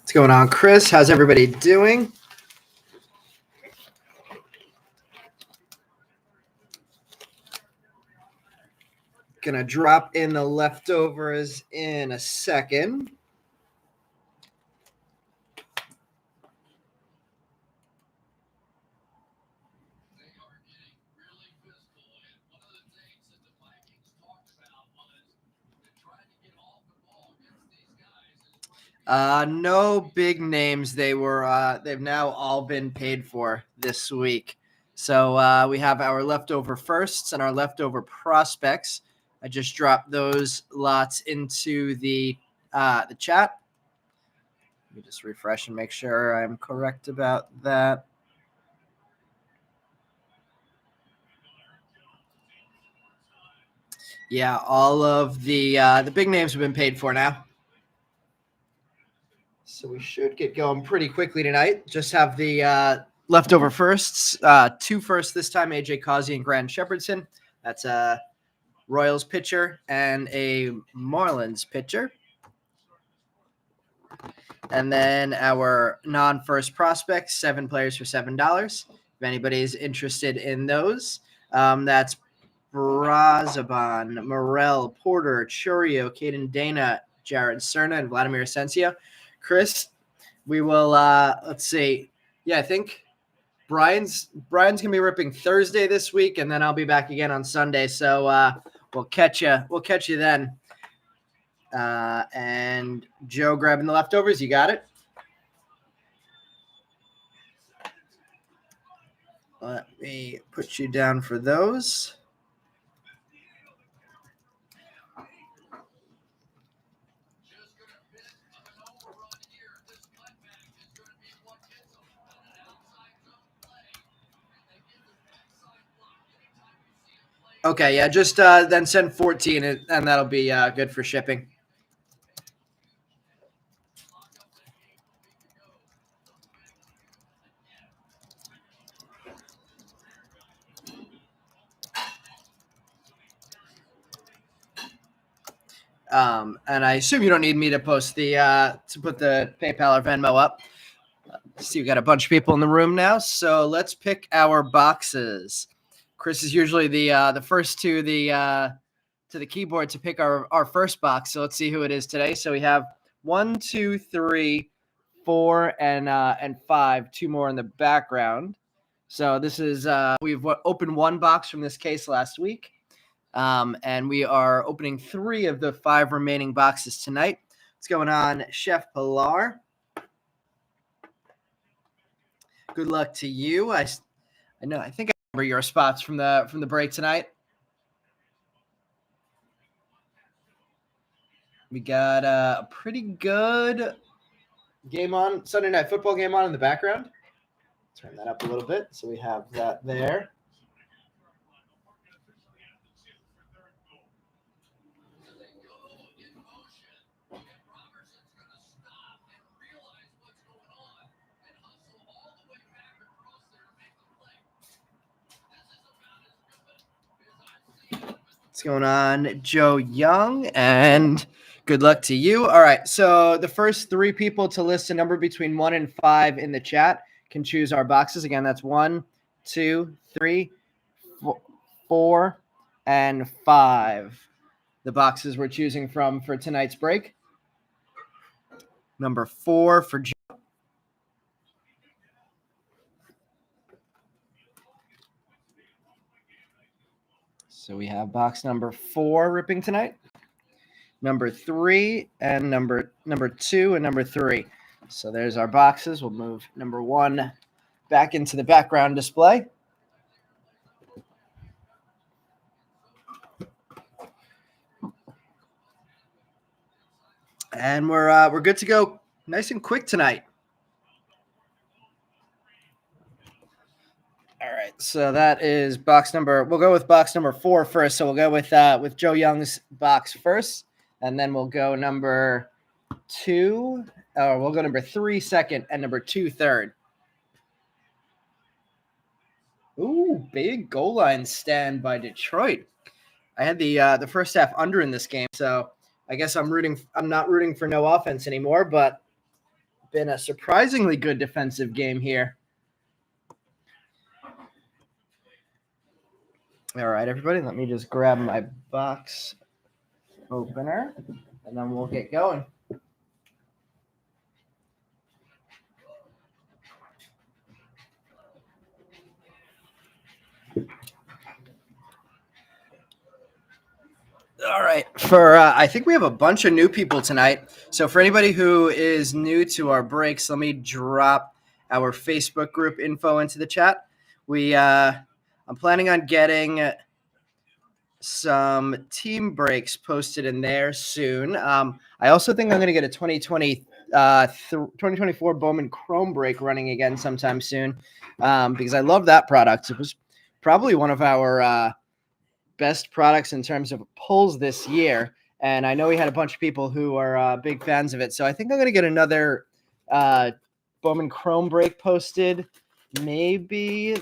What's going on, Chris? How's everybody doing? Gonna drop in the leftovers in a second. No big names. They've now all been paid for this week. So we have our leftover firsts and our leftover prospects. I just dropped those lots into the chat. Let me just refresh and make sure I'm correct about that. Yeah, all of the big names have been paid for now. So we should get going pretty quickly tonight. Just have the leftover firsts, two firsts this time, AJ Causey and Grant Shepardson. That's a Royals pitcher and a Marlins pitcher. And then our non-first prospects, 7 players for $7. If anybody's interested in those, that's Brazaban, Morel, Porter, Churio, Caden Dana, Jared Cerna, and Vladimir Asensio. Chris, we will let's see. Yeah, I think Brian's gonna be ripping Thursday this week, and then I'll be back again on Sunday. So we'll catch you then. And Joe grabbing the leftovers. You got it. Let me put you down for those. Okay, yeah, just then send 14, and that'll be good for shipping. And I assume you don't need me to post the to put the PayPal or Venmo up. See, we got a bunch of people in the room now, so let's pick our boxes. Chris is usually the first to the keyboard to pick our first box. So let's see who it is today. So we have 1, 2, 3, 4, and 5. 2 more in the background. So this is we've opened 1 box from this case last week. And we are opening 3 of the 5 remaining boxes tonight. What's going on, Chef Pilar? Good luck to you. I know. I think I remember your spots from the break tonight. We got a pretty good game on, Sunday Night Football game on in the background. Turn that up a little bit so we have that there. What's going on, Joe Young? And good luck to you. All right, so the first 3 people to list a number between 1 and 5 in the chat can choose our boxes. Again, that's 1, 2, 3, 4, and 5. The boxes we're choosing from for tonight's break. Number 4 for Joe. So we have box number 4 ripping tonight. Number 3 and number 2 and number 3. So there's our boxes. We'll move number 1 back into the background display. And we're good to go, nice and quick tonight. All right, so that is box number. We'll go with box number 4 first. So we'll go with Joe Young's box first, and then we'll go number 2. Or we'll go number 3 second, and number 2 third. Ooh, big goal line stand by Detroit. I had the first half under in this game, so I guess I'm not rooting for no offense anymore. But been a surprisingly good defensive game here. All right, everybody, let me just grab my box opener, and then we'll get going. All right. I think we have a bunch of new people tonight. So for anybody who is new to our breaks, let me drop our Facebook group info into the chat. I'm planning on getting some team breaks posted in there soon. I also think I'm going to get a 2024 Bowman Chrome break running again sometime soon because I love that product. It was probably one of our best products in terms of pulls this year. And I know we had a bunch of people who are big fans of it. So I think I'm going to get another Bowman Chrome break posted maybe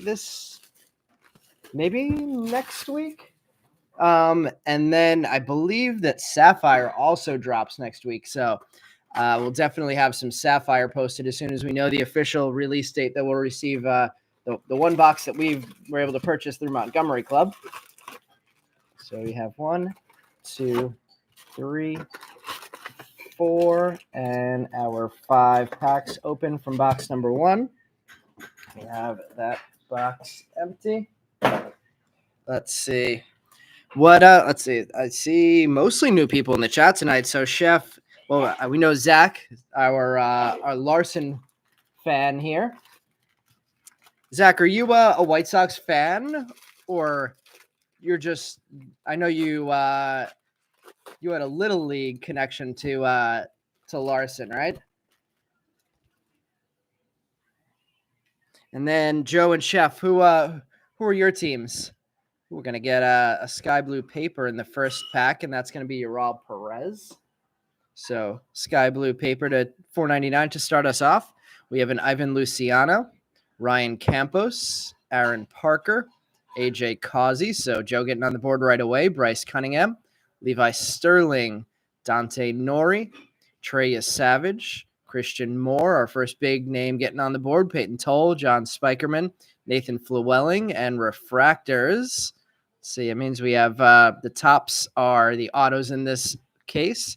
next week. And then I believe that Sapphire also drops next week. So we'll definitely have some Sapphire posted as soon as we know the official release date that we'll receive the one box that we were able to purchase through Montgomery Club. So we have 1, 2, 3, 4, and our 5 packs open from box number 1. We have that box empty. Let's see. Let's see. I see mostly new people in the chat tonight. So, Chef, we know Zach, our Larson fan here. Zach, are you a White Sox fan, or you're just? I know you had a little league connection to Larson, right? And then Joe and Chef, who are your teams? We're gonna get a sky blue paper in the first pack, and that's gonna be Ural Perez. So sky blue paper to $4.99 to start us off. We have an Ivan Luciano, Ryan Campos, Aaron Parker, AJ Causey. So Joe getting on the board right away. Bryce Cunningham, Levi Sterling, Dante Nori, Treya Savage, Christian Moore, our first big name getting on the board. Peyton Toll, John Spikerman, Nathan Flewelling, and refractors. See, it means we have the tops are the autos in this case.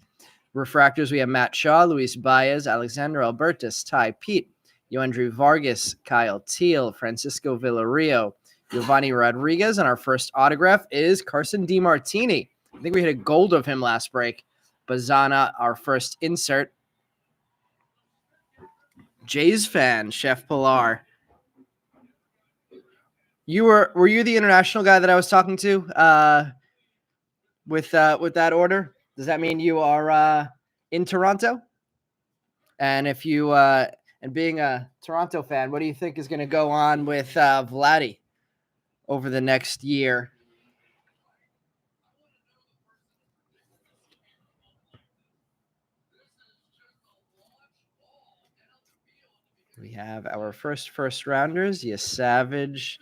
Refractors, we have Matt Shaw, Luis Baez, Alexander Albertus, Ty Pete, Yoandrew Vargas, Kyle Teal, Francisco Villarreal, Giovanni Rodriguez, and our first autograph is Carson DeMartini. I think we hit a gold of him last break. Bazana, our first insert. Jays fan, Chef Pilar. Were you the international guy that I was talking to with that order? Does that mean you are in Toronto? And if you and being a Toronto fan, what do you think is going to go on with Vladdy over the next year? We have our first rounders, Savage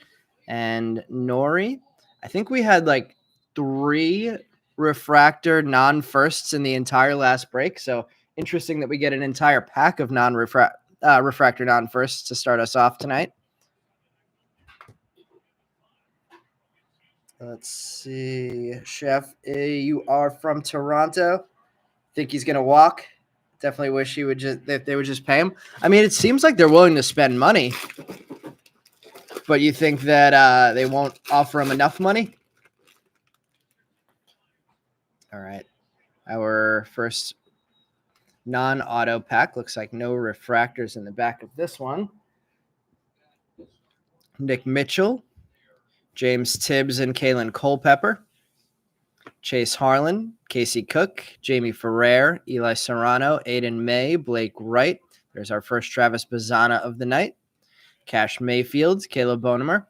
and Nori. I think we had like 3 refractor non-firsts in the entire last break. So interesting that we get an entire pack of refractor non-firsts to start us off tonight. Let's see. Chef, you are from Toronto. Think he's going to walk? Definitely wish they would just pay him. I mean, it seems like they're willing to spend money, but you think that they won't offer him enough money? All right. Our first non-auto pack looks like no refractors in the back of this one. Nick Mitchell, James Tibbs and Kalen Culpepper, Chase Harlan, Casey Cook, Jamie Ferrer, Eli Serrano, Aiden May, Blake Wright. There's our first Travis Bazana of the night. Cash Mayfield, Caleb Bonemer,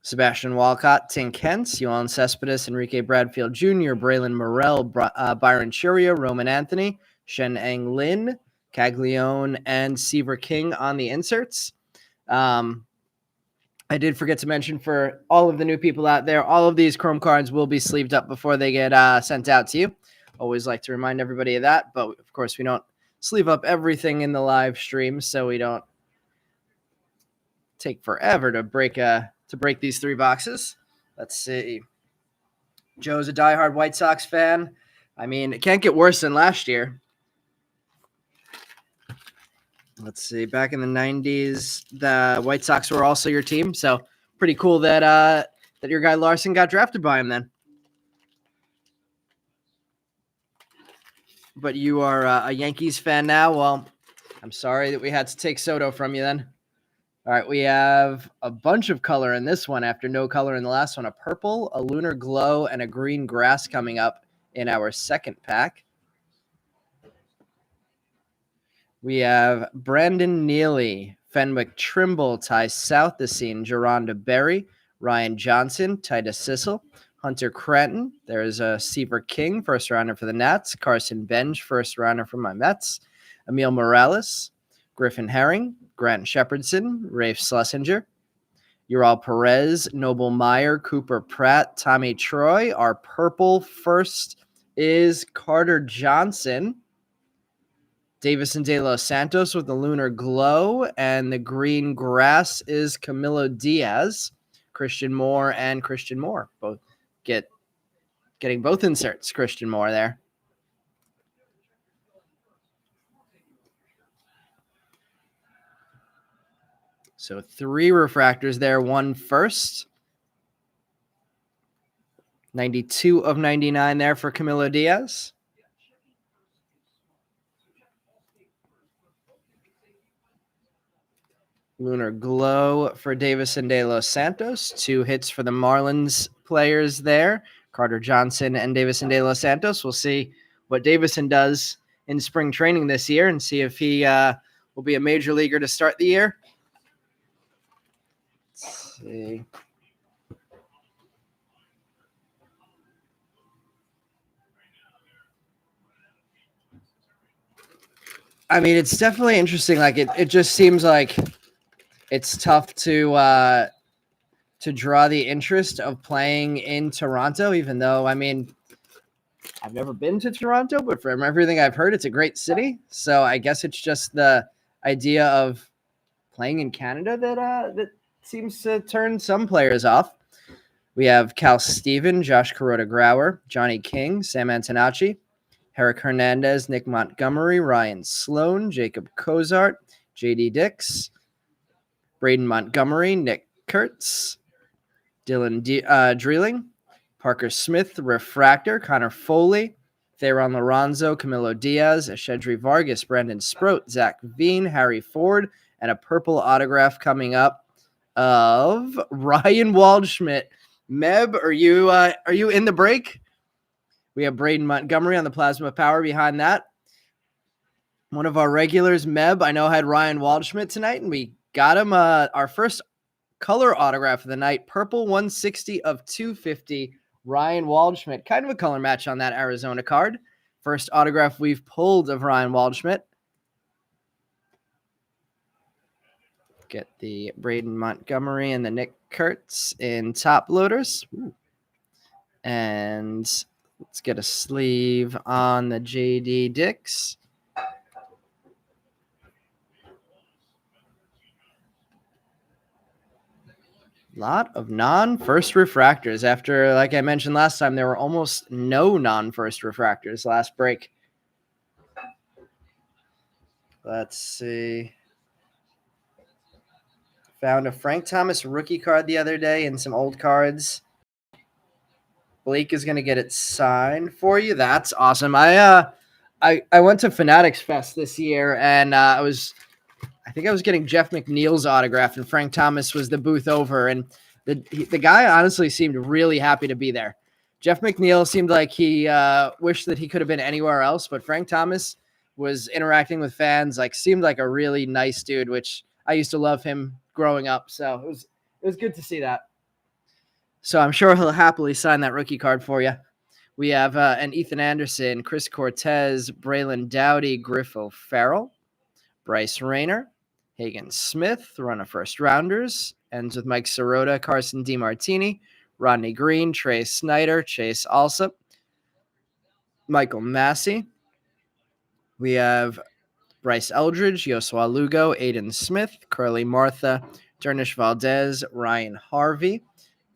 Sebastian Walcott, Tink Hentz, Yohan Cespedes, Enrique Bradfield Jr., Braylon Morrell, Byron Churia, Roman Anthony, Shen Ang Lin, Caglione, and Seaver King on the inserts. I did forget to mention for all of the new people out there, all of these Chrome cards will be sleeved up before they get sent out to you. Always like to remind everybody of that, but of course we don't sleeve up everything in the live stream so we don't take forever to break these 3 boxes. Let's see. Joe's a diehard White Sox fan. I mean, it can't get worse than last year. Let's see. Back in the 90s, the White Sox were also your team, so pretty cool that that your guy Larson got drafted by him then. But you are a Yankees fan now. Well, I'm sorry that we had to take Soto from you then. All right, we have a bunch of color in this one after no color in the last one. A purple, a lunar glow, and a green grass coming up in our second pack. We have Brandon Neely, Fenwick Trimble, Ty Southesine, Geronda Berry, Ryan Johnson, Titus Sissel, Hunter Cranton. There's a Seaver King, first rounder for the Nats. Carson Benj, first rounder for my Mets. Emil Morales, Griffin Herring, Grant Shepardson, Rafe Schlesinger, Ural Perez, Noble Meyer, Cooper Pratt, Tommy Troy. Our purple first is Carter Johnson. Davison De Los Santos with the lunar glow, and the green grass is Camilo Diaz. Christian Moore and Christian Moore both getting both inserts. Christian Moore there. So 3 refractors there, 1 first. 92 of 99 there for Camilo Diaz. Lunar glow for Davison De Los Santos. 2 hits for the Marlins players there. Carter Johnson and Davison De Los Santos. We'll see what Davison does in spring training this year and see if he will be a major leaguer to start the year. Let's see. I mean, it's definitely interesting. Like it just seems like it's tough to draw the interest of playing in Toronto, even though, I mean, I've never been to Toronto, but from everything I've heard, it's a great city. So I guess it's just the idea of playing in Canada that seems to turn some players off. We have Cal Steven, Josh Kuroda-Grauer, Johnny King, Sam Antonacci, Herrick Hernandez, Nick Montgomery, Ryan Sloan, Jacob Cozart, J.D. Dix, Braden Montgomery, Nick Kurtz, Dylan Drilling, Parker Smith, Refractor, Connor Foley, Theron Lorenzo, Camilo Diaz, Ashedri Vargas, Brandon Sproat, Zach Veen, Harry Ford, and a purple autograph coming up of Ryan Waldschmidt. Meb, are you in the break? We have Braden Montgomery on the Plasma Power behind that. One of our regulars, Meb, I know had Ryan Waldschmidt tonight, and we got him our first color autograph of the night, purple 160 of 250, Ryan Waldschmidt. Kind of a color match on that Arizona card. First autograph we've pulled of Ryan Waldschmidt. Get the Braden Montgomery and the Nick Kurtz in top loaders. Ooh. And let's get a sleeve on the J.D. Dix. Lot of non-first refractors. After, like I mentioned last time, there were almost no non-first refractors last break. Let's see. Found a Frank Thomas rookie card the other day and some old cards. Blake is going to get it signed for you. That's awesome. I went to Fanatics Fest this year, and I think I was getting Jeff McNeil's autograph, and Frank Thomas was the booth over, and the guy honestly seemed really happy to be there. Jeff McNeil seemed like he wished that he could have been anywhere else, but Frank Thomas was interacting with fans, seemed like a really nice dude, which I used to love him growing up. So it was good to see that. So I'm sure he'll happily sign that rookie card for you. We have an Ethan Anderson, Chris Cortez, Braylon Dowdy, Griff O'Farrell, Bryce Rayner, Hagen Smith, run of first rounders, ends with Mike Sirota, Carson DiMartini, Rodney Green, Trey Snyder, Chase Alsop, Michael Massey. We have Bryce Eldridge, Yosua Lugo, Aiden Smith, Curly Martha, Dernish Valdez, Ryan Harvey.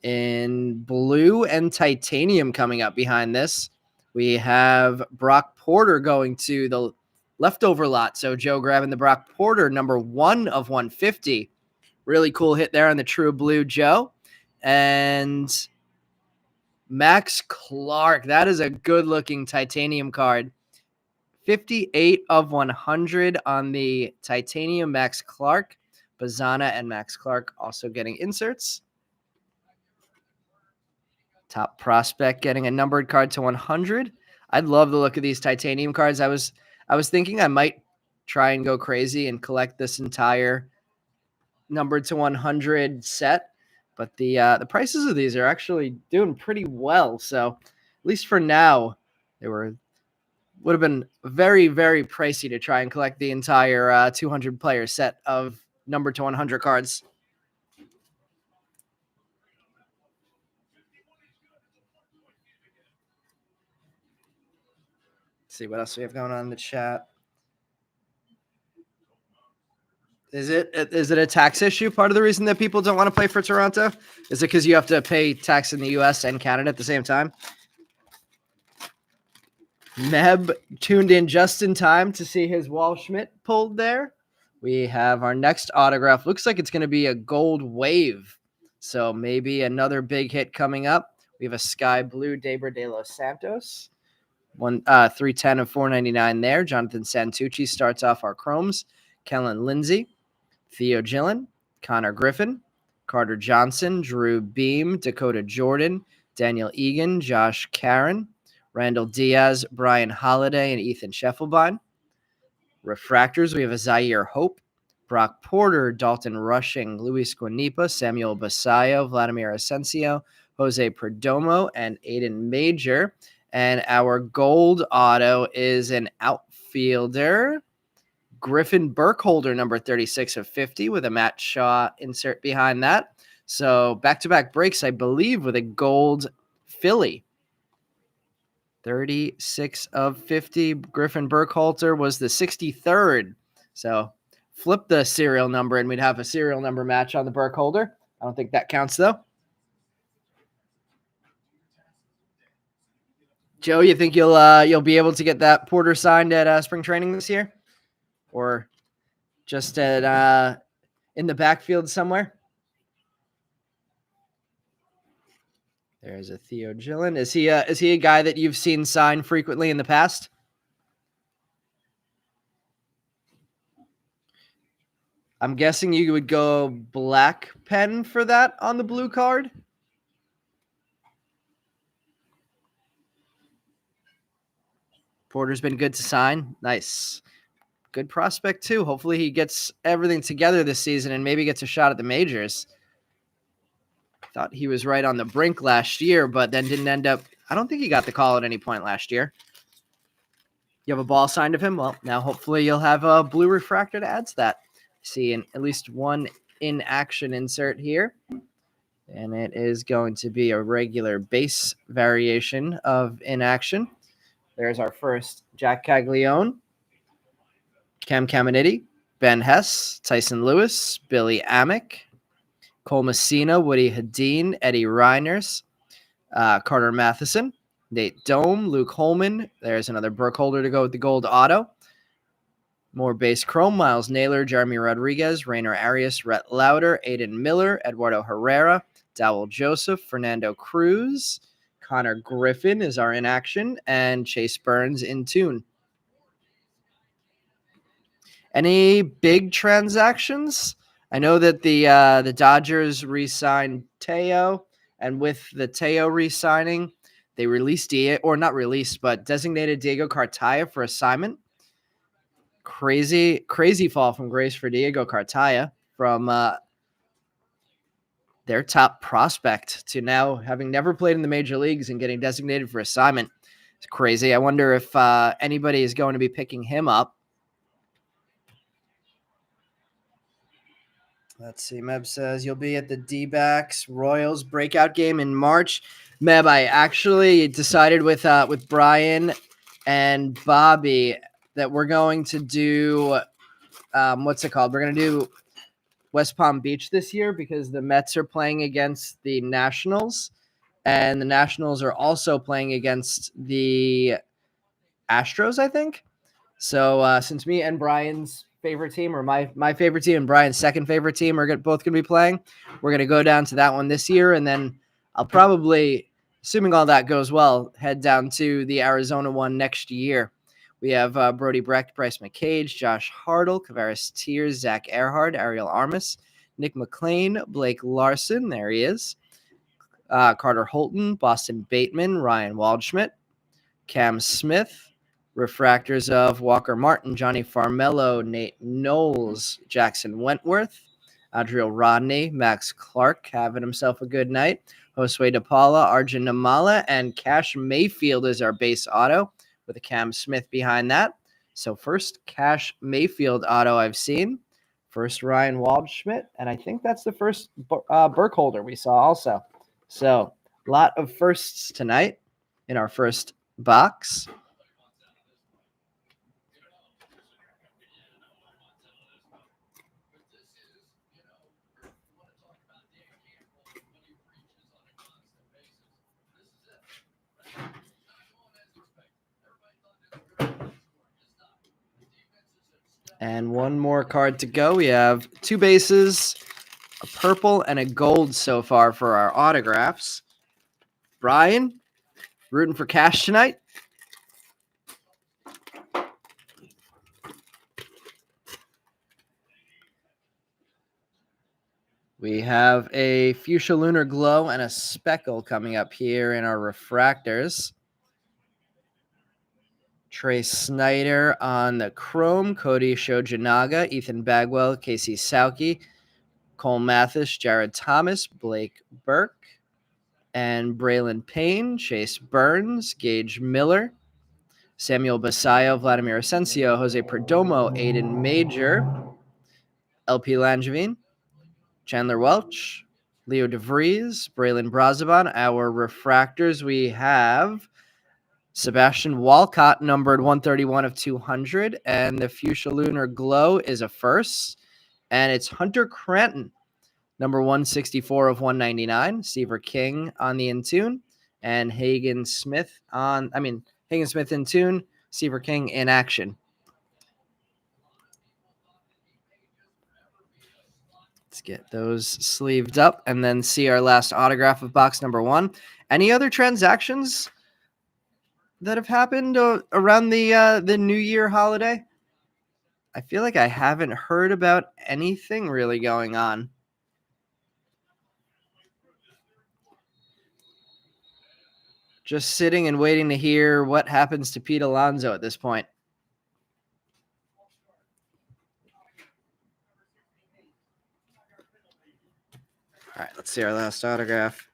In blue and titanium coming up behind this, we have Brock Porter going to the leftover lot. So Joe grabbing the Brock Porter, number 1 of 150. Really cool hit there on the True Blue, Joe. And Max Clark. That is a good-looking titanium card. 58 of 100 on the titanium Max Clark. Bazana and Max Clark also getting inserts. Top prospect getting a numbered card to 100. I'd love the look of these titanium cards. I was thinking I might try and go crazy and collect this entire numbered to 100 set, but the prices of these are actually doing pretty well. So at least for now, they would have been very, very pricey to try and collect the entire 200 player set of numbered to 100 cards. Let's see what else we have going on in the chat. Is it a tax issue? Part of the reason that people don't want to play for Toronto? Is it because you have to pay tax in the U.S. and Canada at the same time? Meb tuned in just in time to see his Wall Schmidt pulled there. We have our next autograph. Looks like it's going to be a gold wave. So maybe another big hit coming up. We have a sky blue Deiber de los Santos. 310 of 499 there. Jonathan Santucci starts off our chromes. Kellen Lindsay, Theo Gillen, Connor Griffin, Carter Johnson, Drew Beam, Dakota Jordan, Daniel Egan, Josh Karen, Randall Diaz, Brian Holiday, and Ethan Scheffelbein. Refractors, we have a Zaire Hope, Brock Porter, Dalton Rushing, Luis Guanipa, Samuel Basayo, Vladimir Asensio, Jose Perdomo, and Aiden Major. And our gold auto is an outfielder, Griffin Burkholder, number 36 of 50, with a Matt Shaw insert behind that. So back-to-back breaks, I believe, with a gold Philly. 36 of 50. Griffin Burkholder was the 63rd. So flip the serial number, and we'd have a serial number match on the Burkholder. I don't think that counts, though. Joe, you think you'll be able to get that Porter signed at spring training this year? Or just at in the backfield somewhere? There's a Theo Gillen. Is he a guy that you've seen sign frequently in the past? I'm guessing you would go black pen for that on the blue card. Porter's been good to sign. Nice. Good prospect, too. Hopefully he gets everything together this season and maybe gets a shot at the majors. Thought he was right on the brink last year, but then didn't end up. I don't think he got the call at any point last year. You have a ball signed of him? Well, now hopefully you'll have a blue refractor to add to that. See at least one in-action insert here. And it is going to be a regular base variation of in-action. There's our first Jack Caglione, Cam Caminiti, Ben Hess, Tyson Lewis, Billy Amick, Cole Messina, Woody Hadeen, Eddie Reiners, Carter Matheson, Nate Dome, Luke Holman. There's another Burkholder to go with the gold auto. More base chrome, Miles Naylor, Jeremy Rodriguez, Rainer Arias, Rhett Lauder, Aiden Miller, Eduardo Herrera, Dowell Joseph, Fernando Cruz, Connor Griffin is our in action, and Chase Burns in tune. Any big transactions? I know that the Dodgers re-signed Teo, and with the Teo re-signing, they released designated Diego Cartaya for assignment. Crazy fall from grace for Diego Cartaya from their top prospect to now having never played in the major leagues and getting designated for assignment. It's crazy. I wonder if anybody is going to be picking him up. Let's see. Meb says you'll be at the D-backs Royals breakout game in March. Meb, I actually decided with Brian and Bobby that we're going to do, what's it called? We're going to do West Palm Beach this year because the Mets are playing against the Nationals, and the Nationals are also playing against the Astros, I think. So since me and Brian's favorite team, or my favorite team and Brian's second favorite team, are both going to be playing, we're going to go down to that one this year, and then I'll probably, assuming all that goes well, head down to the Arizona one next year. We have Brody Brecht, Bryce McCage, Josh Hartle, Kavaris Tears, Zach Earhart, Ariel Armas, Nick McLean, Blake Larson, there he is, Carter Holton, Boston Bateman, Ryan Waldschmidt, Cam Smith, refractors of Walker Martin, Johnny Farmello, Nate Knowles, Jackson Wentworth, Adriel Rodney, Max Clark having himself a good night, Josue DePaula, Arjun Namala, and Cash Mayfield is our base auto with a Cam Smith behind that. So first Cash Mayfield auto I've seen, first Ryan Waldschmidt, and I think that's the first Burkholder we saw also. So a lot of firsts tonight in our first box. And one more card to go. We have two bases, a purple and a gold so far for our autographs. Brian, rooting for Cash tonight? We have a Fuchsia Lunar Glow and a Speckle coming up here in our refractors. Trey Snyder on the Chrome, Cody Shojanaga, Ethan Bagwell, Casey Sauke, Cole Mathis, Jared Thomas, Blake Burke, and Braylon Payne, Chase Burns, Gage Miller, Samuel Basayo, Vladimir Asensio, Jose Perdomo, Aiden Major, LP Langevin, Chandler Welch, Leo DeVries, Braylon Brazaban. Our refractors, we have Sebastian Walcott, numbered 131 of 200, and the Fuchsia Lunar Glow is a first, and it's Hunter Cranton, number 164 of 199, Seaver King on the in-tune, and Hagen Smith in tune, Seaver King in action. Let's get those sleeved up and then see our last autograph of box number 1. Any other transactions that have happened around the New Year holiday? I feel like I haven't heard about anything really going on. Just sitting and waiting to hear what happens to Pete Alonso at this point. All right, let's see our last autograph.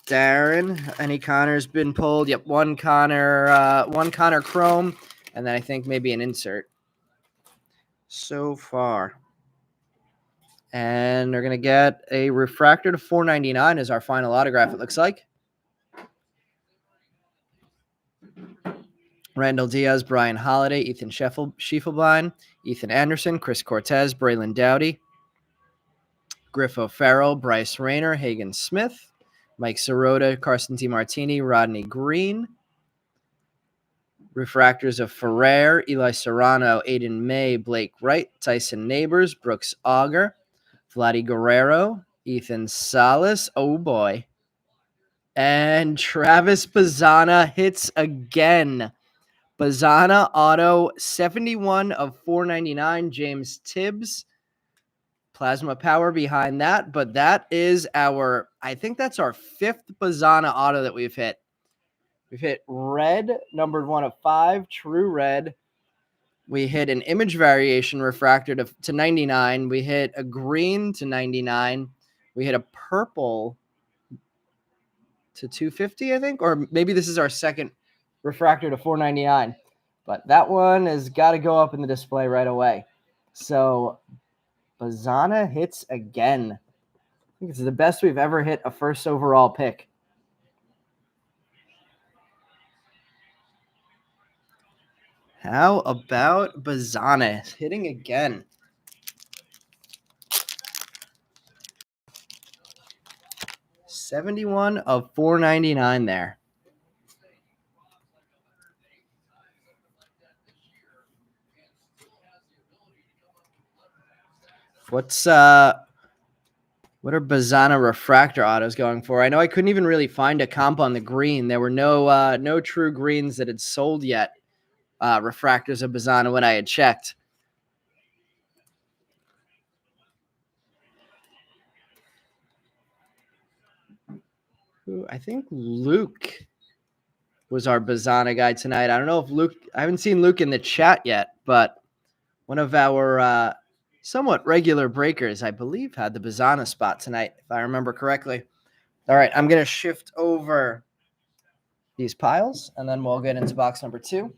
Darren, any Connor's been pulled? Yep, one Connor Chrome, and then I think maybe an insert so far. And they're going to get a refractor to 499 as our final autograph, it looks like. Randall Diaz, Brian Holiday, Ethan Schiefelbein, Ethan Anderson, Chris Cortez, Braylon Dowdy, Griff O'Farrell, Bryce Rayner, Hagen Smith, Mike Sirota, Carson DiMartini, Rodney Green. Refractors of Ferrer, Eli Serrano, Aiden May, Blake Wright, Tyson Neighbors, Brooks Auger, Vladdy Guerrero, Ethan Salas, oh boy. And Travis Bazzana hits again. Bazzana auto 71 of 499, James Tibbs. Plasma Power behind that, but that is I think that's our 5th Bazzana auto that we've hit. We've hit red, numbered 1 of 5, true red. We hit an image variation refractor to 99. We hit a green to 99. We hit a purple to 250, I think, or maybe this is our second refractor to 499. But that one has got to go up in the display right away. So Bazzana hits again. I think it's the best we've ever hit a first overall pick. How about Bazana hitting again? $71 of $4.99 there. What are Bazana refractor autos going for? I know I couldn't even really find a comp on the green. There were no true greens that had sold yet. Refractors of Bazana when I had checked. I think Luke was our Bazana guy tonight. I don't know if Luke. I haven't seen Luke in the chat yet, but one of our somewhat regular breakers, I believe, had the Bazana spot tonight, if I remember correctly. All right, I'm going to shift over these piles, and then we'll get into box number 2.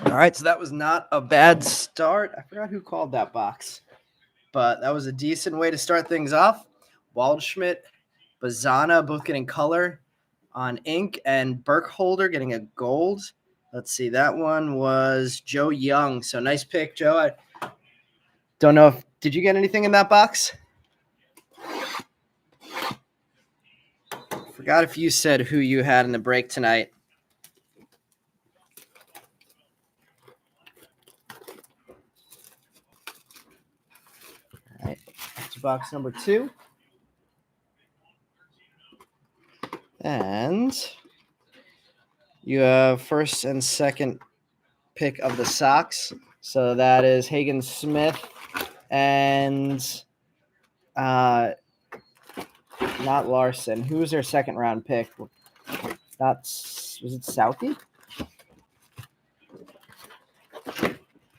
All right, so that was not a bad start. I forgot who called that box, but that was a decent way to start things off. Waldschmidt, Bazana both getting color on ink, and Burkholder getting a gold. Let's see, that one was Joe Young. So nice pick, Joe. I don't know if did you get anything in that box? Forgot if you said who you had in the break tonight. All right, to box number 2. And you have first and second pick of the Sox. So that is Hagen Smith and not Larson. Who was their second round pick? Was it Southie?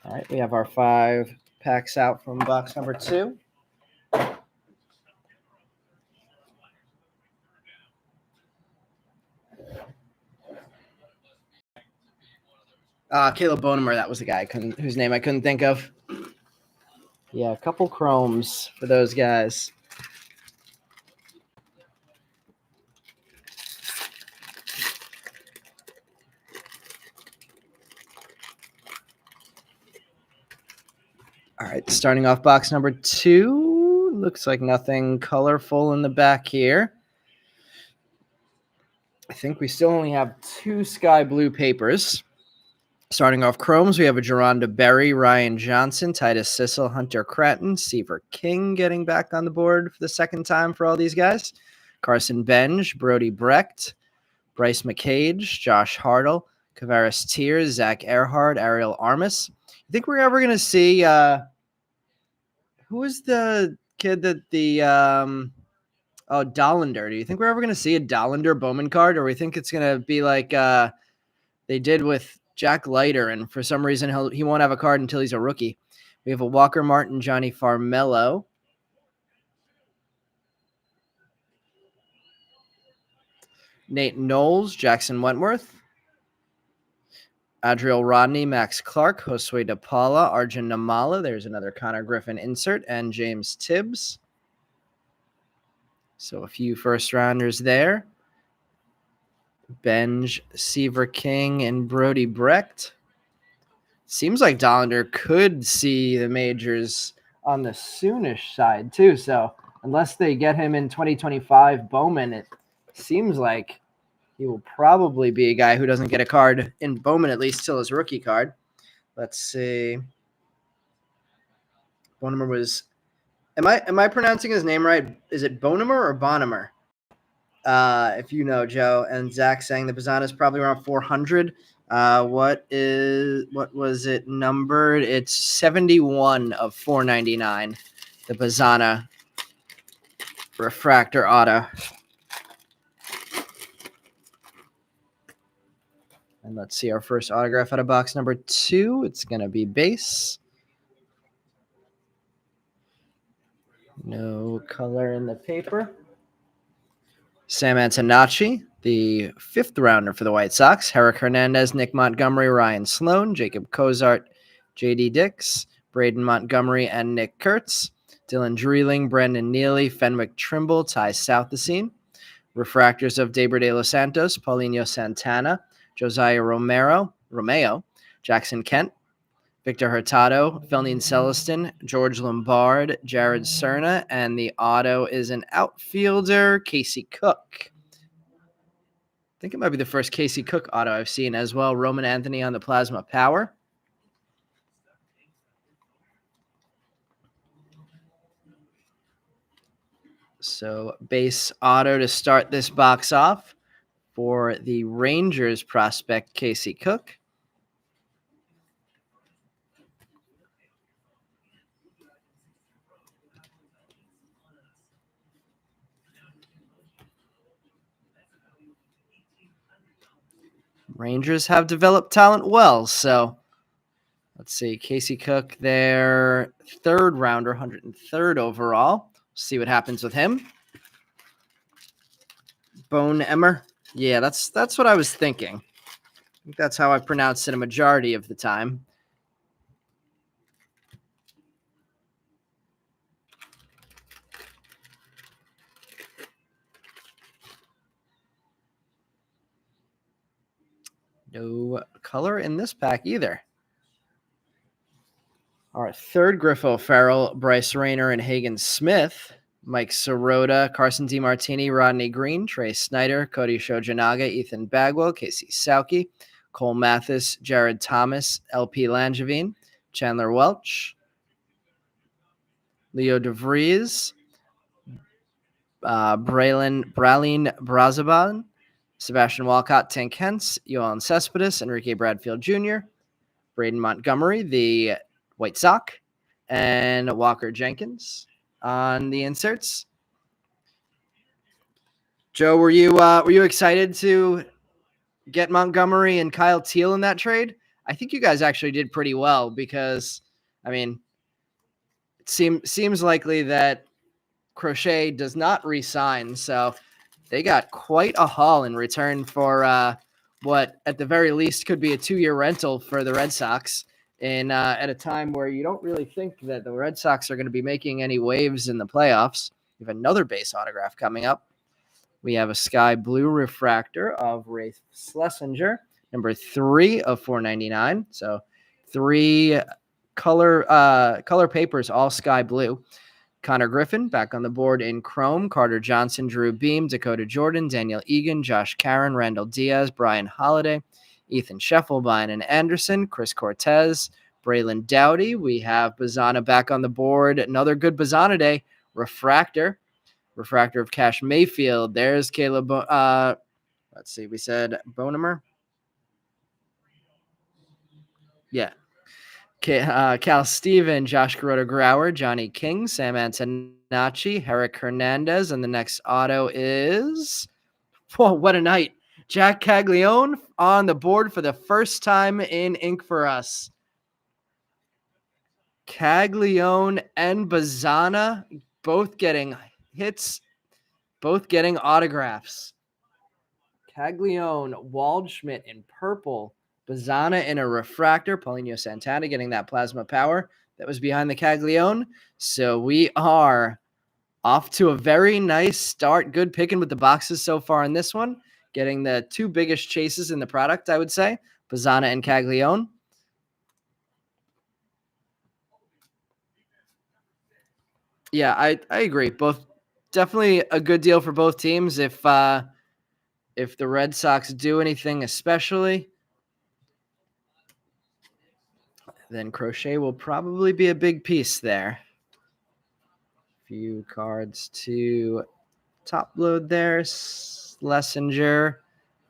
All right, we have our 5 packs out from box number 2. Caleb Bonemer, that was the guy whose name I couldn't think of. Yeah, a couple chromes for those guys. All right, starting off box number 2. Looks like nothing colorful in the back here. I think we still only have 2 sky blue papers. Starting off chromes, we have a Geronda Berry, Ryan Johnson, Titus Sissel, Hunter Cretton, Seaver King getting back on the board for the second time for all these guys. Carson Benj, Brody Brecht, Bryce McCage, Josh Hartle, Kavaris Tears, Zach Earhart, Ariel Armas. You think we're ever going to see who is the kid that the Dollander? Do you think we're ever going to see a Dollander Bowman card, or we think it's going to be like they did with Jack Leiter, and for some reason he won't have a card until he's a rookie? We have a Walker Martin, Johnny Farmello, Nate Knowles, Jackson Wentworth, Adriel Rodney, Max Clark, Josue De Paula, Arjun Namala. There's another Connor Griffin insert, and James Tibbs. So a few first rounders there. Benj, Seaver King, and Brody Brecht. Seems like Dollander could see the majors on the soonish side too. So unless they get him in 2025 Bowman, it seems like he will probably be a guy who doesn't get a card in Bowman, at least till his rookie card. Let's see. Bonemer was. Am I pronouncing his name right? Is it Bonemer or Bonemer? If you know, Joe. And Zach saying the Bazana is probably around 400. What was it numbered? It's 71 of 499. The Bazana refractor auto. And let's see our first autograph out of box number 2. It's going to be base. No color in the paper. Sam Antonacci, the 5th rounder for the White Sox. Herrick Hernandez, Nick Montgomery, Ryan Sloan, Jacob Cozart, J.D. Dix, Braden Montgomery, and Nick Kurtz. Dylan Dreeling, Brendan Neely, Fenwick Trimble, Ty Southesine. Refractors of Deiber de los Santos, Paulinho Santana, Josiah Romeo, Jackson Kent, Victor Hurtado, Felnine Celestin, George Lombard, Jared Cerna, and the auto is an outfielder, Casey Cook. I think it might be the first Casey Cook auto I've seen as well. Roman Anthony on the Plasma Power. So base auto to start this box off for the Rangers prospect, Casey Cook. Rangers have developed talent well, so let's see. Casey Cook, their 3rd rounder, 103rd overall. See what happens with him. Bone Emmer. Yeah, that's what I was thinking. I think that's how I pronounced it a majority of the time. No color in this pack either. All right, 3rd Griffo Farrell, Bryce Rayner, and Hagen Smith. Mike Sirota, Carson DiMartini, Rodney Green, Trey Snyder, Cody Shojanaga, Ethan Bagwell, Casey Sauke, Cole Mathis, Jared Thomas, LP Langevin, Chandler Welch, Leo DeVries, Braleen Brazaban, Sebastian Walcott, Tank Hens, Yohan Cespedes, Enrique Bradfield Jr., Braden Montgomery, the White Sox, and Walker Jenkins on the inserts. Joe, were you excited to get Montgomery and Kyle Teal in that trade? I think you guys actually did pretty well because, I mean, it seems likely that Crochet does not re-sign, so they got quite a haul in return for what at the very least could be a 2-year rental for the Red Sox in at a time where you don't really think that the Red Sox are going to be making any waves in the playoffs. We have another base autograph coming up. We have a sky blue refractor of Rafe Schlesinger, number 3 of 499. So 3 color papers, all sky blue. Connor Griffin back on the board in chrome. Carter Johnson, Drew Beam, Dakota Jordan, Daniel Egan, Josh Caron, Randall Diaz, Brian Holiday, Ethan Scheffel, Brian Anderson, Chris Cortez, Braylon Dowdy. We have Bazana back on the board. Another good Bazana day. Refractor of Cash Mayfield. There's Caleb. Let's see. We said Bonemer. Yeah. Cal Steven, Josh Garoto Grauer, Johnny King, Sam Antonacci, Herrick Hernandez, and the next auto is, whoa, what a night. Jack Caglione on the board for the first time in ink for us. Caglione and Bazana both getting hits, both getting autographs. Caglione, Waldschmidt in purple, Bazana in a refractor, Paulinho Santana getting that plasma power that was behind the Caglione. So we are off to a very nice start. Good picking with the boxes so far in this one. Getting the 2 biggest chases in the product, I would say, Bazana and Caglione. Yeah, I agree. Both definitely a good deal for both teams. If the Red Sox do anything especially, then Crochet will probably be a big piece there. Few cards to top load there. Schlesinger,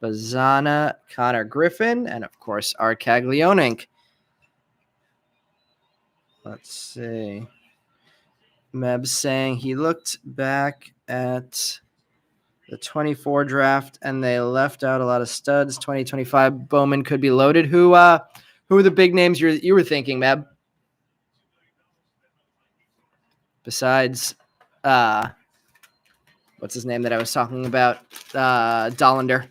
Bazzana, Connor Griffin, and of course our Caglione ink. Let's see. Meb saying he looked back at the 24 draft and they left out a lot of studs. 2025 Bowman could be loaded. Who are the big names you were thinking, Meb? Besides, what's his name that I was talking about? Dollander.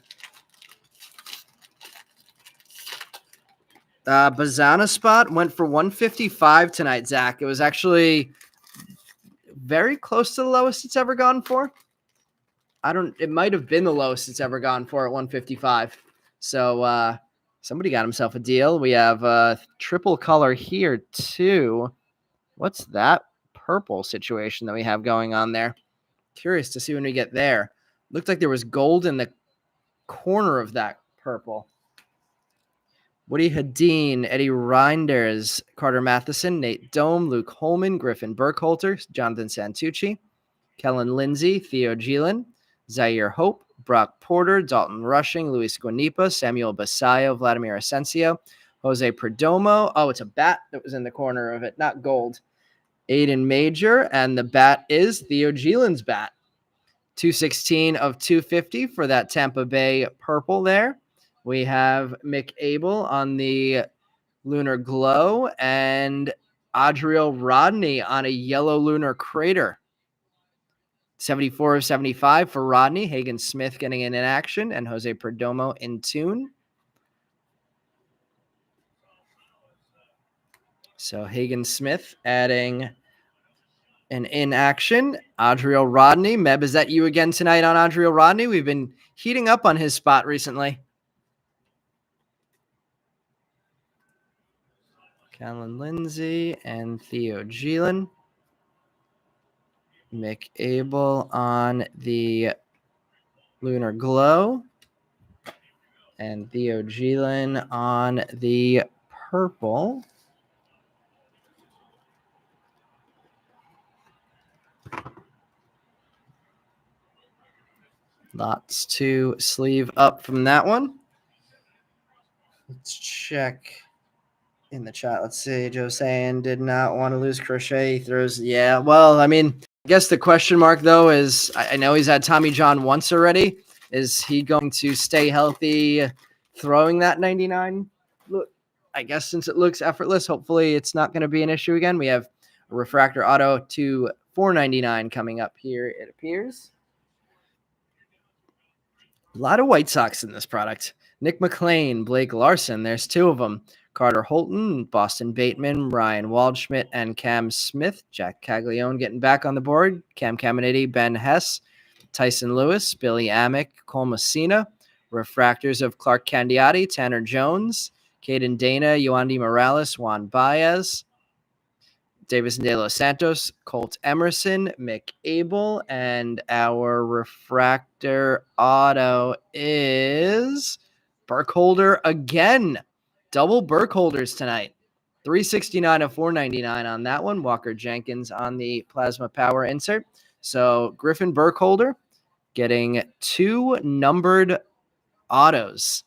Bazzana spot went for 155 tonight, Zach. It was actually very close to the lowest it's ever gone for. It might have been the lowest it's ever gone for at 155. So somebody got himself a deal. We have a triple color here too. What's that purple situation that we have going on there? Curious to see when we get there. Looked like there was gold in the corner of that purple. Woody Hadeen, Eddie Reinders, Carter Matheson, Nate Dome, Luke Holman, Griffin Burkholter, Jonathan Santucci, Kellen Lindsay, Theo Gielan, Zaire Hope, Brock Porter, Dalton Rushing, Luis Guanipa, Samuel Basayo, Vladimir Asensio, Jose Perdomo. Oh, it's a bat that was in the corner of it, not gold. Aiden Major, and the bat is Theo Gielan's bat. 216 of 250 for that Tampa Bay purple there. We have Mick Abel on the Lunar Glow and Adriel Rodney on a yellow lunar crater. 74 of 75 for Rodney. Hagen Smith getting in action and Jose Perdomo in tune. So Hagen Smith adding an in action. Adriel Rodney. Meb, is that you again tonight on Adriel Rodney? We've been heating up on his spot recently. Callan Lindsay and Theo Gielan. Mick Abel on the Lunar Glow. And Theo Gielan on the purple. Lots to sleeve up from that one. Let's check in the chat. Let's see. Joe saying did not want to lose Crochet. He throws. Yeah. Well, I mean, I guess the question mark, though, is I know he's had Tommy John once already. Is he going to stay healthy throwing that 99? Look, I guess since it looks effortless, hopefully it's not going to be an issue again. We have a refractor auto to 499 coming up here, it appears. A lot of White Sox in this product. Nick McLean, Blake Larson, there's two of them. Carter Holton, Boston Bateman, Ryan Waldschmidt, and Cam Smith. Jack Caglione getting back on the board. Cam Caminiti, Ben Hess, Tyson Lewis, Billy Amick, Cole Messina. Refractors of Clark Candiati, Tanner Jones, Caden Dana, Yoandy Morales, Juan Baez. Davis De Los Santos, Colt Emerson, Mick Abel, and our refractor auto is Burkholder again. Double Burkholders tonight. 369 of 499 on that one. Walker Jenkins on the Plasma Power insert. So Griffin Burkholder getting two numbered autos.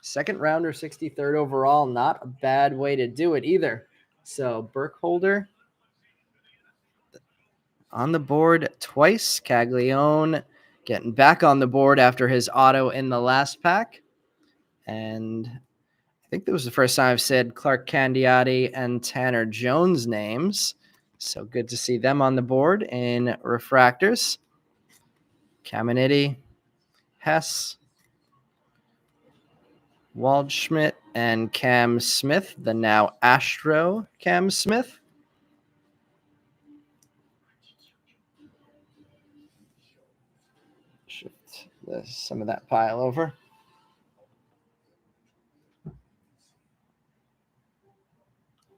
Second rounder, 63rd overall. Not a bad way to do it either. So Burkholder on the board twice. Caglione getting back on the board after his auto in the last pack. And I think that was the first time I've said Clark Candiati and Tanner Jones names. So good to see them on the board in refractors. Caminiti, Hess, Waldschmidt, and Cam Smith, the now Astro Cam Smith. Shift some of that pile over.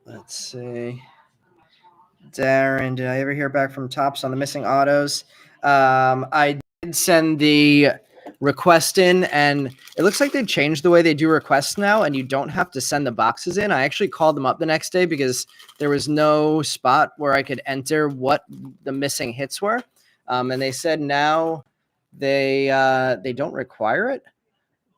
Let's see. Darren, did I ever hear back from Topps on the missing autos? I did send the request in, and it looks like they changed the way they do requests now, and you don't have to send the boxes in. I actually called them up the next day because there was no spot where I could enter what the missing hits were. And they said now They don't require it,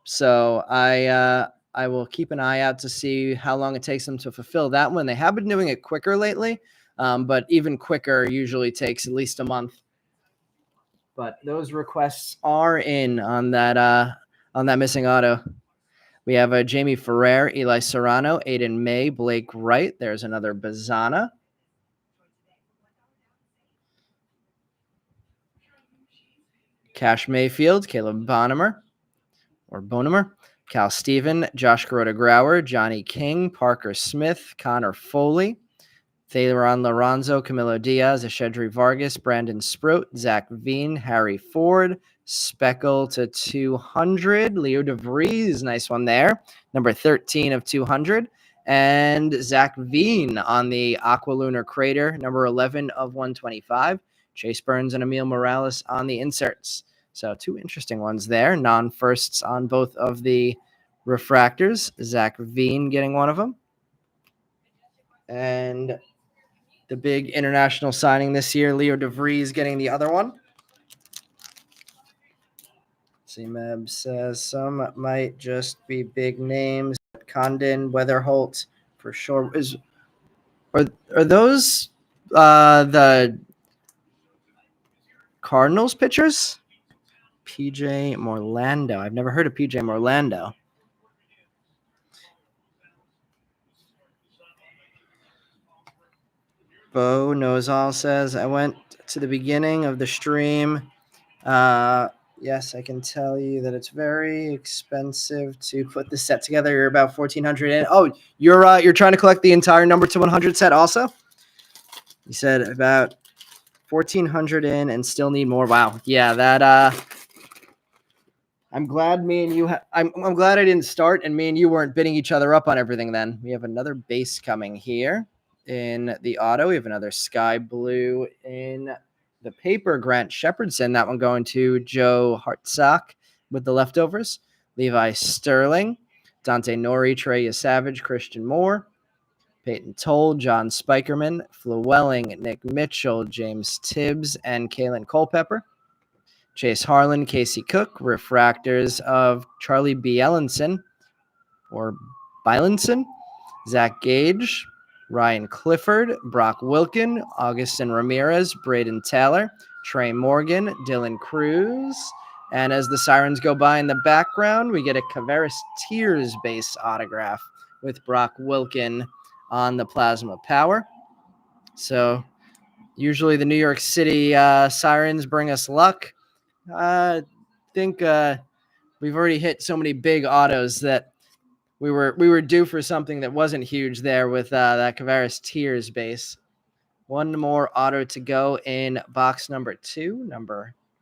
so I will keep an eye out to see how long it takes them to fulfill that one. They have been doing it quicker lately, but even quicker usually takes at least a month. But those requests are in on that missing auto. We have Jamie Ferrer, Eli Serrano, Aiden May, Blake Wright. There's another Bazana. Cash Mayfield, Caleb Bonham, Cal Steven, Josh Garota-Grauer, Johnny King, Parker Smith, Connor Foley, Thayron Lorenzo, Camilo Diaz, Ashedri Vargas, Brandon Sprout, Zach Veen, Harry Ford, Speckle to 200, Leo DeVries, nice one there, number 13 of 200, and Zach Veen on the Aqualunar Crater, number 11 of 125, Chase Burns and Emil Morales on the inserts. So two interesting ones there, non-firsts on both of the refractors, Zach Veen getting one of them, and the big international signing this year, Leo DeVries getting the other one. CMeb says some might just be big names. Condon, Weatherholt, for sure. Are those the Cardinals pitchers? PJ Morlando. I've never heard of PJ Morlando. Bo Knows All says, I went to the beginning of the stream. Yes, I can tell you that it's very expensive to put this set together. You're about 1,400 in. Oh, you're trying to collect the entire number to 100 set also? You said about 1,400 in and still need more. Wow. Yeah, that I'm glad me and you I'm glad I didn't start and me and you weren't bidding each other up on everything then. We have another base coming here in the auto. We have another sky blue in the paper, Grant Shepherdson. That one going to Joe Hartsock with the leftovers. Levi Sterling, Dante Nori, Trey Savage, Christian Moore, Peyton Toll, John Spikerman, Flewelling, Nick Mitchell, James Tibbs, and Kalen Culpepper. Chase Harlan, Casey Cook, refractors of Charlie Bielenson, or Bielenson, Zach Gage, Ryan Clifford, Brock Wilkin, Augustin Ramirez, Braden Taylor, Trey Morgan, Dylan Cruz. And as the sirens go by in the background, we get a Caveras Tears base autograph with Brock Wilkin on the Plasma Power. So usually the New York City sirens bring us luck. I think we've already hit so many big autos that we were due for something that wasn't huge there with that Caveras Tears base. One more auto to go in box number 2,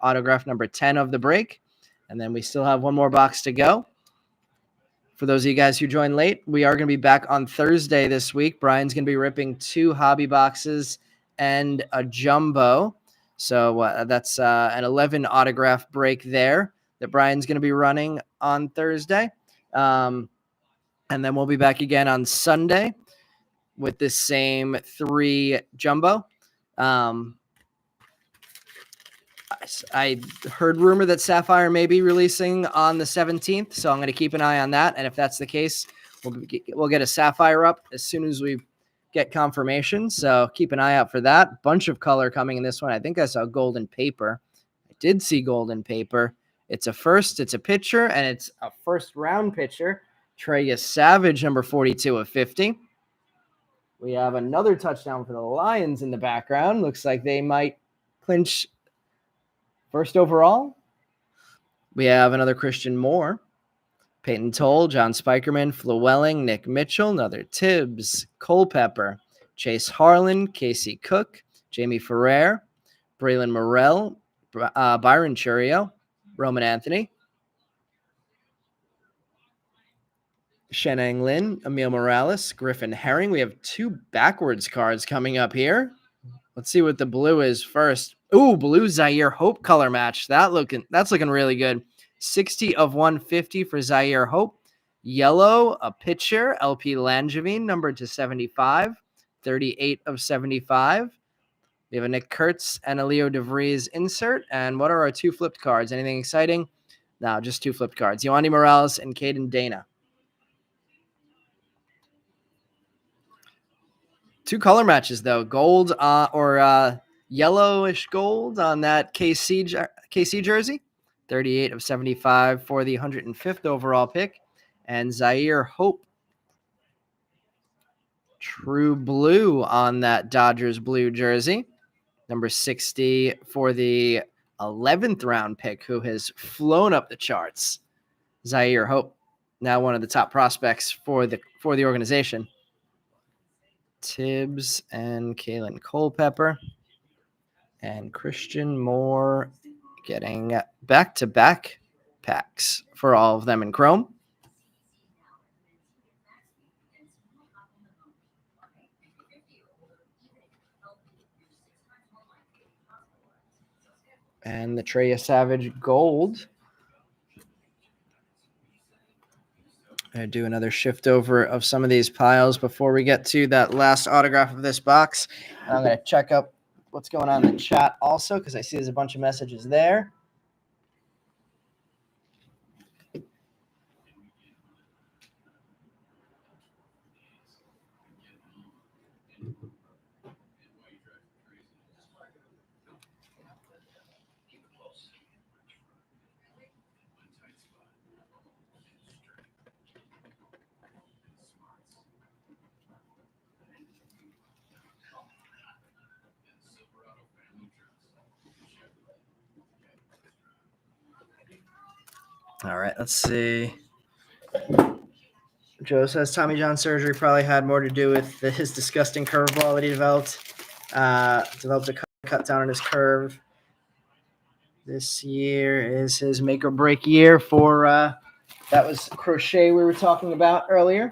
autograph number 10 of the break. And then we still have one more box to go. For those of you guys who joined late, we are going to be back on Thursday this week. Brian's going to be ripping 2 hobby boxes and a jumbo. So that's an 11 autograph break there that Brian's going to be running on Thursday. And then we'll be back again on Sunday with this same 3 jumbo. I heard rumor that Sapphire may be releasing on the 17th, so I'm going to keep an eye on that. And if that's the case, we'll get a Sapphire up as soon as we get confirmation. So keep an eye out for that. Bunch of color coming in this one. I think I saw golden paper. I did see golden paper. It's a first, it's a pitcher, and it's a first round pitcher. Trey Savage, number 42 of 50. We have another touchdown for the Lions in the background. Looks like they might clinch first overall. We have another Christian Moore, Peyton Toll, John Spikerman, Flewelling, Nick Mitchell, another Tibbs, Culpepper, Chase Harlan, Casey Cook, Jamie Ferrer, Braylon Morrell, Byron Churio, Roman Anthony, Shenang Lin, Emil Morales, Griffin Herring. We have 2 backwards cards coming up here. Let's see what the blue is first. Ooh, blue Zaire Hope color match. That's looking really good. 60 of 150 for Zaire Hope. Yellow, a pitcher, LP Langevin, numbered to 75. 38 of 75. We have a Nick Kurtz and a Leo DeVries insert. And what are our 2 flipped cards? Anything exciting? No, just 2 flipped cards. Yohandy Morales and Caden Dana. 2 color matches, though. Gold or yellowish gold on that KC jersey. 38 of 75 for the 105th overall pick. And Zaire Hope, true blue on that Dodgers blue jersey. Number 60 for the 11th round pick, who has flown up the charts. Zaire Hope, now one of the top prospects for the organization. Tibbs and Kalen Culpepper and Christian Moore getting back-to-back packs for all of them in chrome. And the Trey Savage gold. I'm going to do another shift over of some of these piles before we get to that last autograph of this box. I'm going to check up what's going on in the chat also, because I see there's a bunch of messages there. All right, let's see. Joe says Tommy John surgery probably had more to do with his disgusting curveball that he developed. Developed a cut down on his curve. This year is his make or break year for that was Crochet we were talking about earlier.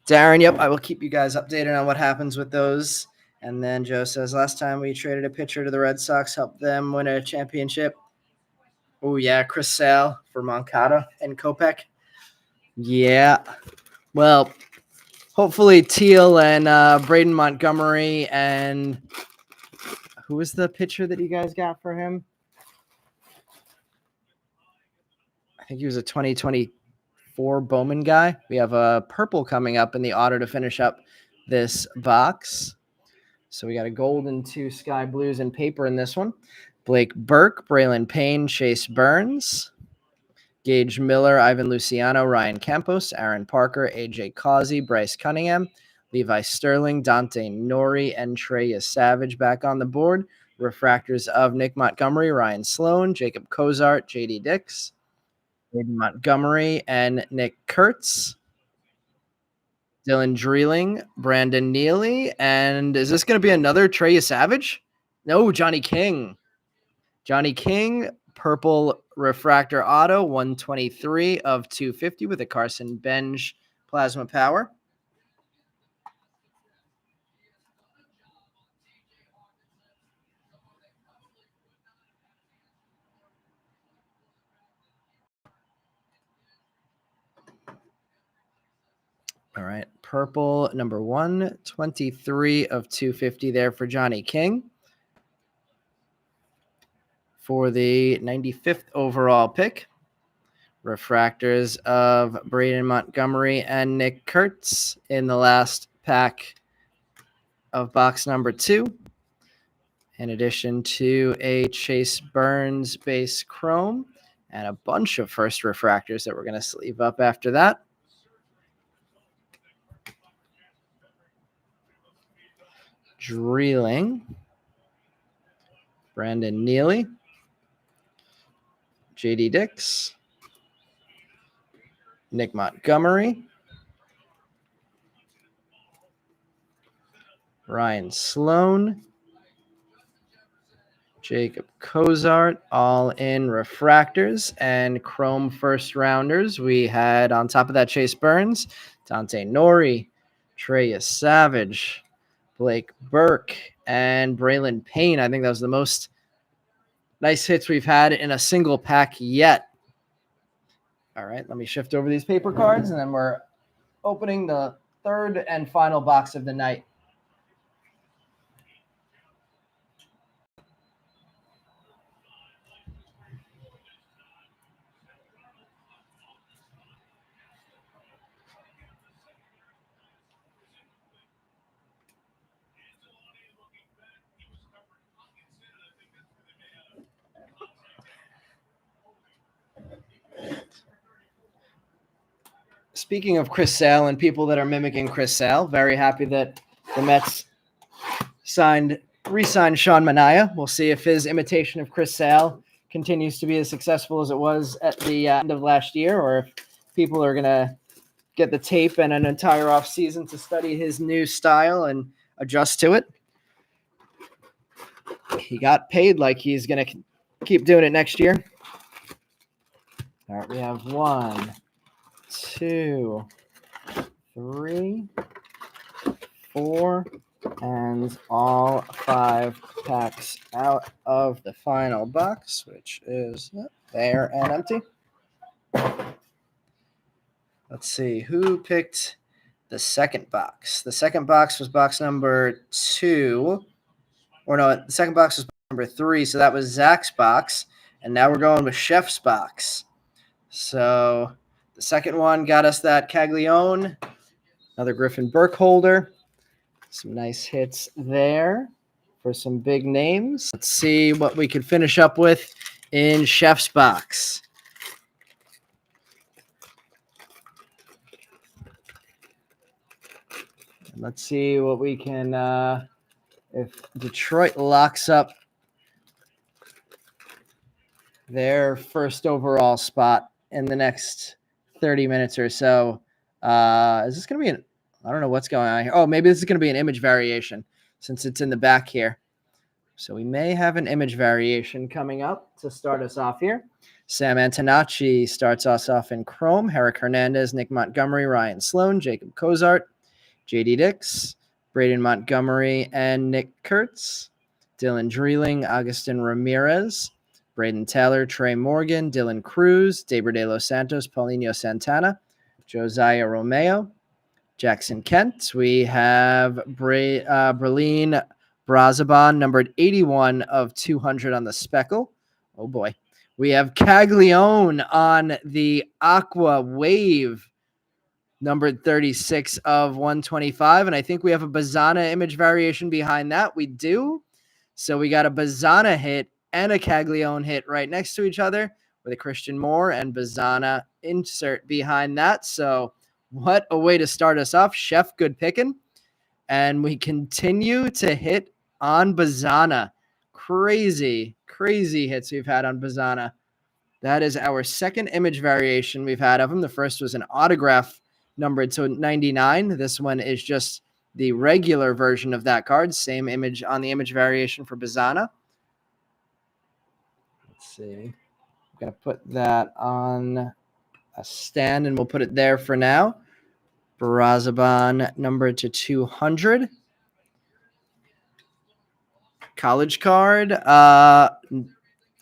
Darren, yep, I will keep you guys updated on what happens with those. And then Joe says, last time we traded a pitcher to the Red Sox, helped them win a championship. Oh, yeah, Chris Sale for Moncada and Kopech. Yeah. Well, hopefully Teal and Braden Montgomery and who was the pitcher that you guys got for him? I think he was a 2024 Bowman guy. We have a purple coming up in the auto to finish up this box. So we got a gold and 2 sky blues and paper in this one. Blake Burke, Braylon Payne, Chase Burns, Gage Miller, Ivan Luciano, Ryan Campos, Aaron Parker, AJ Causey, Bryce Cunningham, Levi Sterling, Dante Nori, and Trey Savage back on the board. Refractors of Nick Montgomery, Ryan Sloan, Jacob Cozart, JD Dix, Aiden Montgomery, and Nick Kurtz. Dylan Dreeling, Brandon Neely, and is this going to be another Trey Savage? No, Johnny King. Johnny King, purple refractor auto, 123 of 250 with a Carson Benj plasma power. All right, purple number 123 of 250 there for Johnny King. For the 95th overall pick, refractors of Braden Montgomery and Nick Kurtz in the last pack of box number 2. In addition to a Chase Burns base chrome and a bunch of first refractors that we're going to sleeve up after that. Dreeling, Brandon Neely, JD Dix, Nick Montgomery, Ryan Sloan, Jacob Cozart, all in refractors and chrome first rounders. We had on top of that Chase Burns, Dante Nori, Trey Savage, Blake Burke, and Braylon Payne. I think that was the most nice hits we've had in a single pack yet. All right, let me shift over these paper cards, and then we're opening the third and final box of the night. Speaking of Chris Sale and people that are mimicking Chris Sale, very happy that the Mets re-signed Sean Manaea. We'll see if his imitation of Chris Sale continues to be as successful as it was at the end of last year, or if people are going to get the tape and an entire offseason to study his new style and adjust to it. He got paid like he's going to keep doing it next year. All right, we have 1, 2, 3, 4, and all 5 packs out of the final box, which is there and empty. Let's see who picked the second box. The second box was box number 2. Or no, the second box was number 3, so that was Zach's box. And now we're going with Chef's box. So the second one got us that Caglione, another Griffin Burkholder. Some nice hits there for some big names. Let's see what we can finish up with in Chef's box. Let's see what we can, if Detroit locks up their first overall spot in the next 30 minutes or so. Is this going to be I don't know what's going on here. Oh, maybe this is going to be an image variation since it's in the back here. So we may have an image variation coming up to start us off here. Sam Antonacci starts us off in chrome. Herrick Hernandez, Nick Montgomery, Ryan Sloan, Jacob Cozart, J.D. Dix, Braden Montgomery, and Nick Kurtz. Dylan Dreeling, Agustin Ramirez, Braden Taylor, Trey Morgan, Dylan Cruz, David De Los Santos, Paulinho Santana, Josiah Romeo, Jackson Kent. We have Berlin Brazaban, numbered 81 of 200 on the speckle. Oh, boy. We have Caglione on the Aqua Wave, numbered 36 of 125. And I think we have a Bazana image variation behind that. We do. So we got a Bazana hit and a Caglione hit right next to each other with a Christian Moore and Bazana insert behind that. So what a way to start us off. Chef, good picking. And we continue to hit on Bazana. Crazy hits we've had on Bazana. That is our second image variation we've had of him. The first was an autograph numbered to 99. This one is just the regular version of that card. Same image on the image variation for Bazana. Let's see. I'm going to put that on a stand, and we'll put it there for now. Brazaban numbered to 200. College card.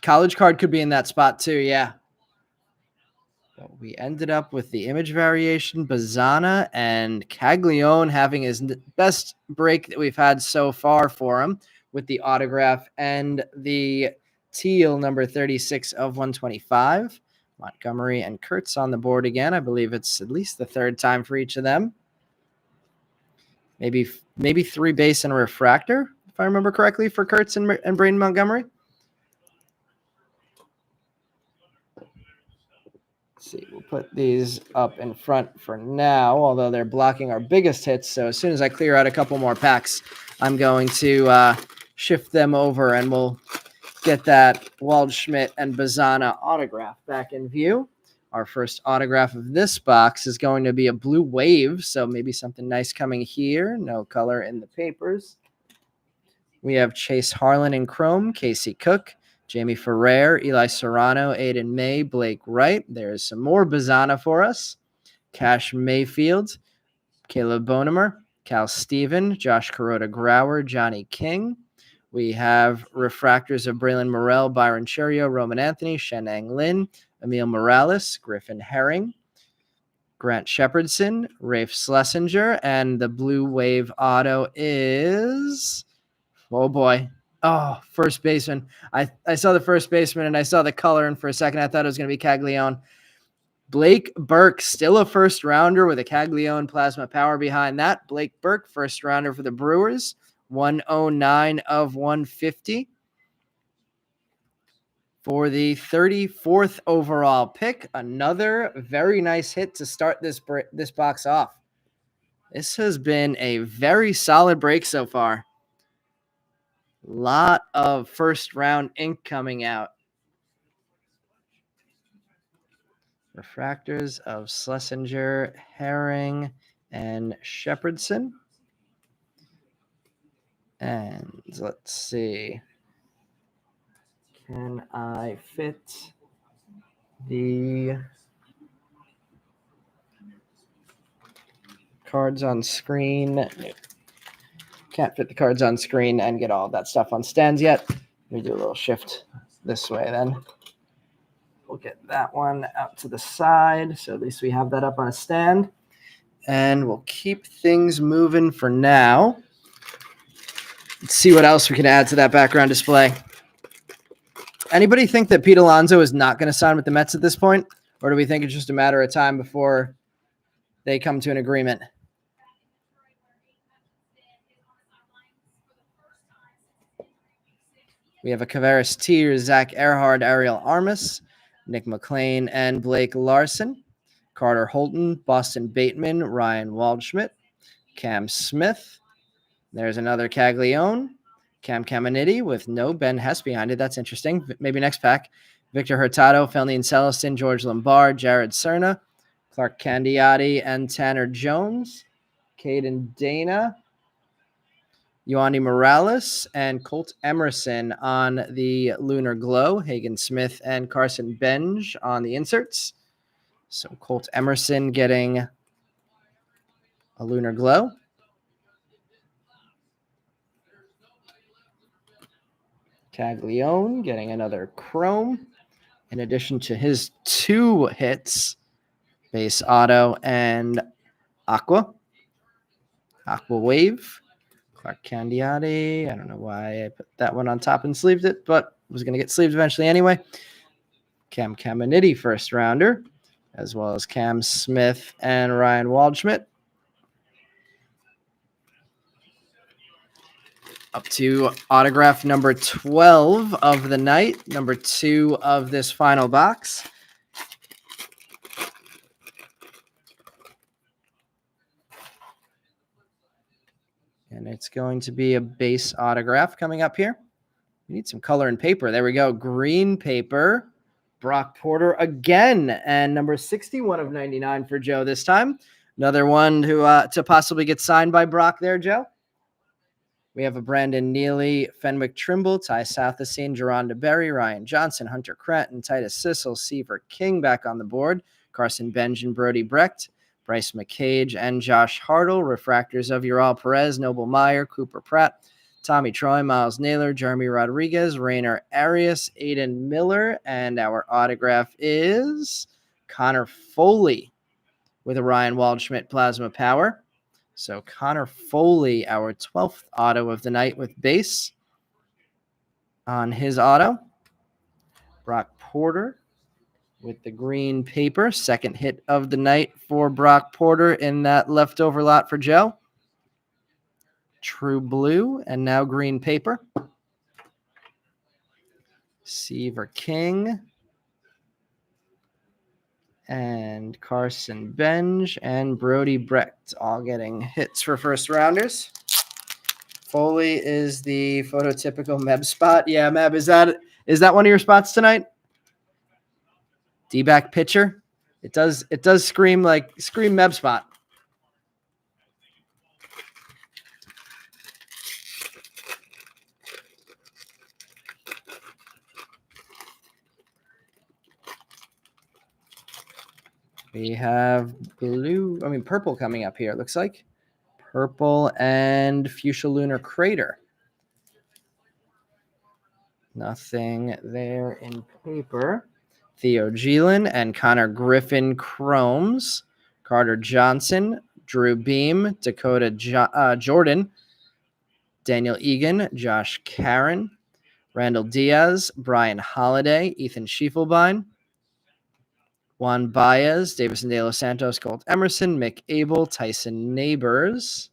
College card could be in that spot too, yeah. But we ended up with the image variation, Bazana, and Caglione having his best break that we've had so far for him with the autograph and the teal number 36 of 125. Montgomery and Kurtz on the board again. I believe it's at least the third time for each of them. Maybe 3 base and a refractor, if I remember correctly, for Kurtz and Braden Montgomery. Let's see, we'll put these up in front for now, although they're blocking our biggest hits. So as soon as I clear out a couple more packs, I'm going to shift them over, and we'll get that Waldschmidt and Bazana autograph back in view. Our first autograph of this box is going to be a blue wave, so maybe something nice coming here. No color in the papers. We have Chase Harlan in chrome, Casey Cook, Jamie Ferrer, Eli Serrano, Aiden May, Blake Wright. There's some more Bazana for us. Cash Mayfield, Caleb Bonemer, Cal Steven, Josh Kuroda Grauer, Johnny King. We have refractors of Braylon Morrell, Byron Cherio, Roman Anthony, Shenang Lin, Emil Morales, Griffin Herring. Grant Shepherdson, Rafe Schlesinger, and the Blue Wave auto is, oh boy, first baseman. I saw the first baseman and I saw the color, and for a second I thought it was going to be Caglione. Blake Burke, still a first rounder with a Caglione plasma power behind that. Blake Burke, first rounder for the Brewers, 109 of 150. For the 34th overall pick, another very nice hit to start this box off. This has been a very solid break so far. Lot of first round ink coming out. Refractors of Schlesinger, Herring, and Shepherdson. And let's see. Can I fit the cards on screen? Can't fit the cards on screen and get all of that stuff on stands yet. Let me do a little shift this way then. We'll get that one out to the side, so at least we have that up on a stand. And we'll keep things moving for now. Let's see what else we can add to that background display. Anybody think that Pete Alonso is not going to sign with the Mets at this point? Or do we think it's just a matter of time before they come to an agreement? We have a Kavaris Tier, Zach Earhart, Ariel Armas, Nick McLean, and Blake Larson. Carter Holton, Boston Bateman, Ryan Waldschmidt, Cam Smith. There's another Caglione. Cam Caminiti with no Ben Hess behind it. That's interesting. Maybe next pack. Victor Hurtado, Felnine Celestin, George Lombard, Jared Cerna, Clark Candiati, and Tanner Jones. Caden Dana, Yoani Morales, and Colt Emerson on the Lunar Glow. Hagen Smith and Carson Benj on the inserts. So Colt Emerson getting a Lunar Glow. Caglione getting another Chrome. In addition to his 2 hits, base auto and Aqua Wave. Clark Candiati. I don't know why I put that one on top and sleeved it, but it was going to get sleeved eventually anyway. Cam Caminiti, first rounder, as well as Cam Smith and Ryan Waldschmidt. Up to autograph number 12 of the night, number 2 of this final box. And it's going to be a base autograph coming up here. We need some color and paper. There we go. Green paper. Brock Porter again. And number 61 of 99 for Joe this time. Another one to possibly get signed by Brock there, Joe. We have a Brandon Neely, Fenwick Trimble, Ty Southasine, Geronda Berry, Ryan Johnson, Hunter Cranton, Titus Sissel, Seaver King back on the board, Carson Benj and Brody Brecht, Bryce McCage and Josh Hartle, refractors of Ural Perez, Noble Meyer, Cooper Pratt, Tommy Troy, Miles Naylor, Jeremy Rodriguez, Rainer Arias, Aiden Miller, and our autograph is Connor Foley with a Ryan Waldschmidt Plasma Power. So Connor Foley, our 12th auto of the night with base on his auto. Brock Porter with the green paper. Second hit of the night for Brock Porter in that leftover lot for Joe. True blue and now green paper. Seaver King. And Carson Benj and Brody Brecht all getting hits for first rounders. Foley is the phototypical Meb spot. Yeah, Meb, is that one of your spots tonight? D-back pitcher. It does scream Meb spot. We have purple coming up here, it looks like. Purple and Fuchsia Lunar Crater. Nothing there in paper. Theo Gielan and Connor Griffin Chromes. Carter Johnson, Drew Beam, Dakota Jordan, Daniel Egan, Josh Caron, Randall Diaz, Brian Holiday, Ethan Schiefelbein, Juan Baez, Davison De Los Santos, Colt Emerson, Mick Abel, Tyson Neighbors,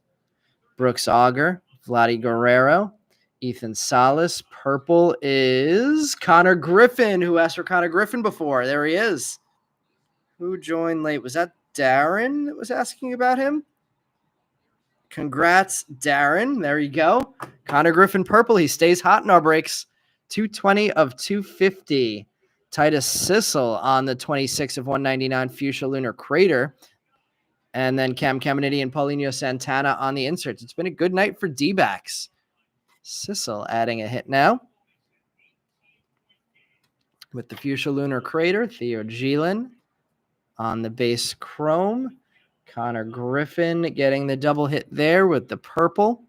Brooks Auger, Vladdy Guerrero, Ethan Salas. Purple is Connor Griffin. Who asked for Connor Griffin before? There he is. Who joined late? Was that Darren that was asking about him? Congrats, Darren. There you go. Connor Griffin purple. He stays hot in our breaks. 220 of 250. Titus Sissel on the 26 of 199 Fuchsia Lunar Crater. And then Cam Caminiti and Paulinho Santana on the inserts. It's been a good night for D-backs. Sissel adding a hit now. With the Fuchsia Lunar Crater, Theo Gielan on the base chrome. Connor Griffin getting the double hit there with the purple.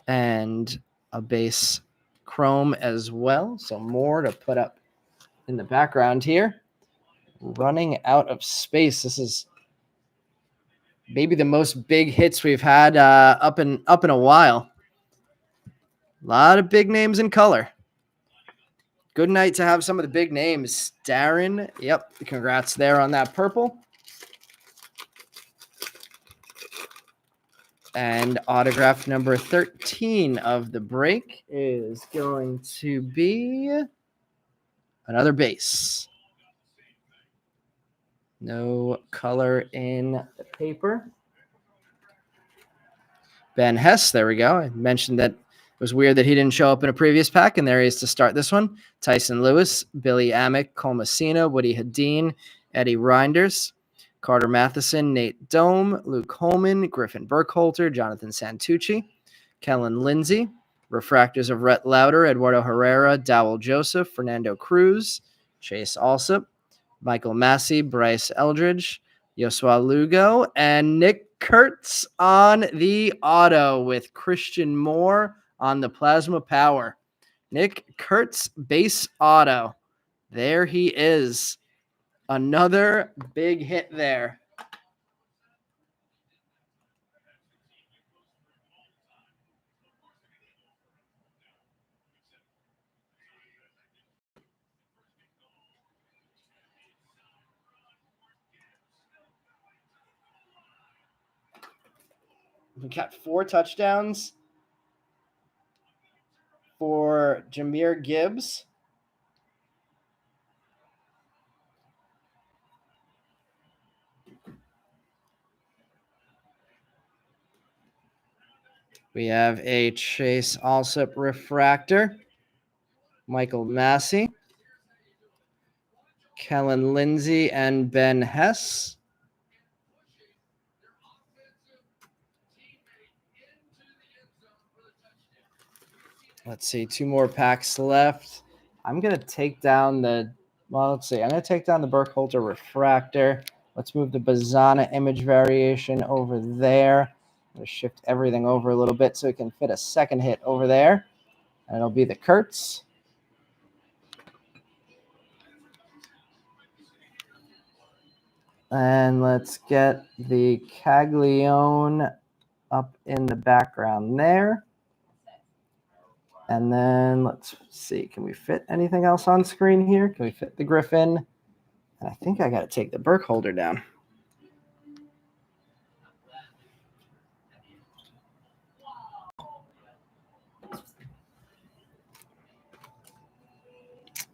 And a base chrome as well. So more to put up in the background here. Running out of space. This is maybe the most big hits we've had up in a while. A lot of big names in color. Good night to have some of the big names. Darren, yep, congrats there on that purple. And autograph number 13 of the break is going to be another base. No color in the paper. Ben Hess, there we go. I mentioned that it was weird that he didn't show up in a previous pack, and there he is to start this one. Tyson Lewis, Billy Amick, Cole Messina, Woody Hadeen, Eddie Reinders, Carter Matheson, Nate Dome, Luke Holman, Griffin Burkholter, Jonathan Santucci, Kellen Lindsay, refractors of Rhett Lauder, Eduardo Herrera, Dowell Joseph, Fernando Cruz, Chase Alsop, Michael Massey, Bryce Eldridge, Yosua Lugo, and Nick Kurtz on the auto with Christian Moore on the Plasma Power. Nick Kurtz base auto. There he is. Another big hit there. We got 4 touchdowns for Jahmyr Gibbs. We have a Chase Alsop refractor. Michael Massey. Kellen Lindsay and Ben Hess. Let's see, 2 more packs left. I'm going to take down the, let's see. I'm going to take down the Burkholter refractor. Let's move the Bazana image variation over there. I'm going to shift everything over a little bit so we can fit a second hit over there. And it'll be the Kurtz. And let's get the Caglione up in the background there. And then let's see, can we fit anything else on screen here? Can we fit the Griffin? And I think I got to take the Burkholder down.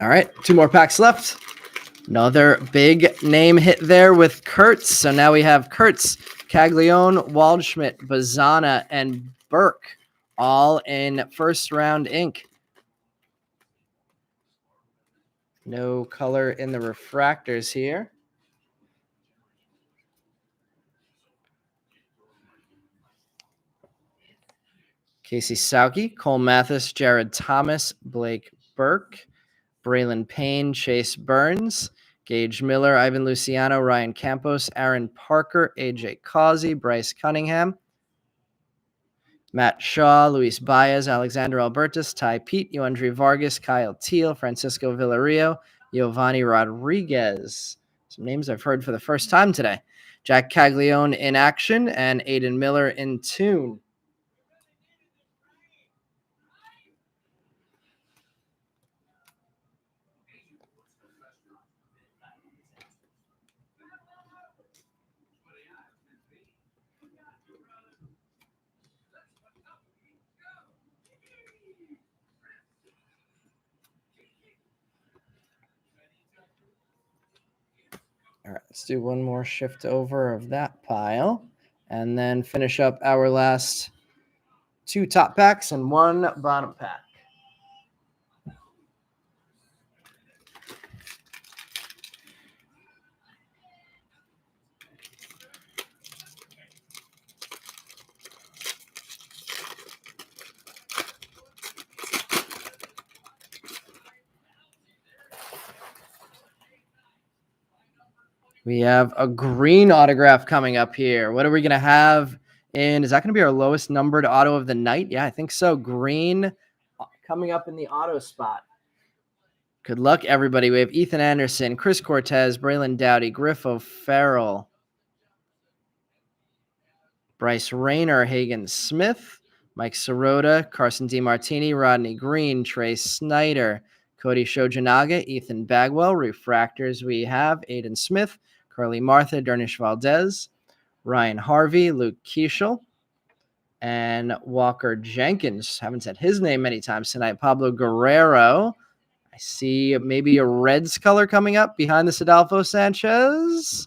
All right, 2 more packs left. Another big name hit there with Kurtz. So now we have Kurtz, Caglione, Waldschmidt, Bazana, and Burke, all in first round ink. No color in the refractors here. Casey Sauke, Cole Mathis, Jared Thomas, Blake Burke, Braylon Payne, Chase Burns, Gage Miller, Ivan Luciano, Ryan Campos, Aaron Parker, AJ Causey, Bryce Cunningham, Matt Shaw, Luis Baez, Alexander Albertus, Ty Pete, Yoandre Vargas, Kyle Teal, Francisco Villarreal, Giovanni Rodriguez. Some names I've heard for the first time today. Jack Caglione in action and Aiden Miller in tune. All right, let's do one more shift over of that pile and then finish up our last 2 top packs and 1 bottom pack. We have a green autograph coming up here. What are we going to have in? Is that going to be our lowest numbered auto of the night? Yeah, I think so. Green coming up in the auto spot. Good luck, everybody. We have Ethan Anderson, Chris Cortez, Braylon Dowdy, Griff O'Farrell, Bryce Rayner, Hagen Smith, Mike Sirota, Carson DiMartini, Rodney Green, Trey Snyder, Cody Shojanaga, Ethan Bagwell. Refractors we have Aiden Smith, Carly Martha, Dernish Valdez, Ryan Harvey, Luke Keeschel, and Walker Jenkins. Haven't said his name many times tonight. Pablo Guerrero. I see maybe a Reds color coming up behind this Adolfo Sanchez.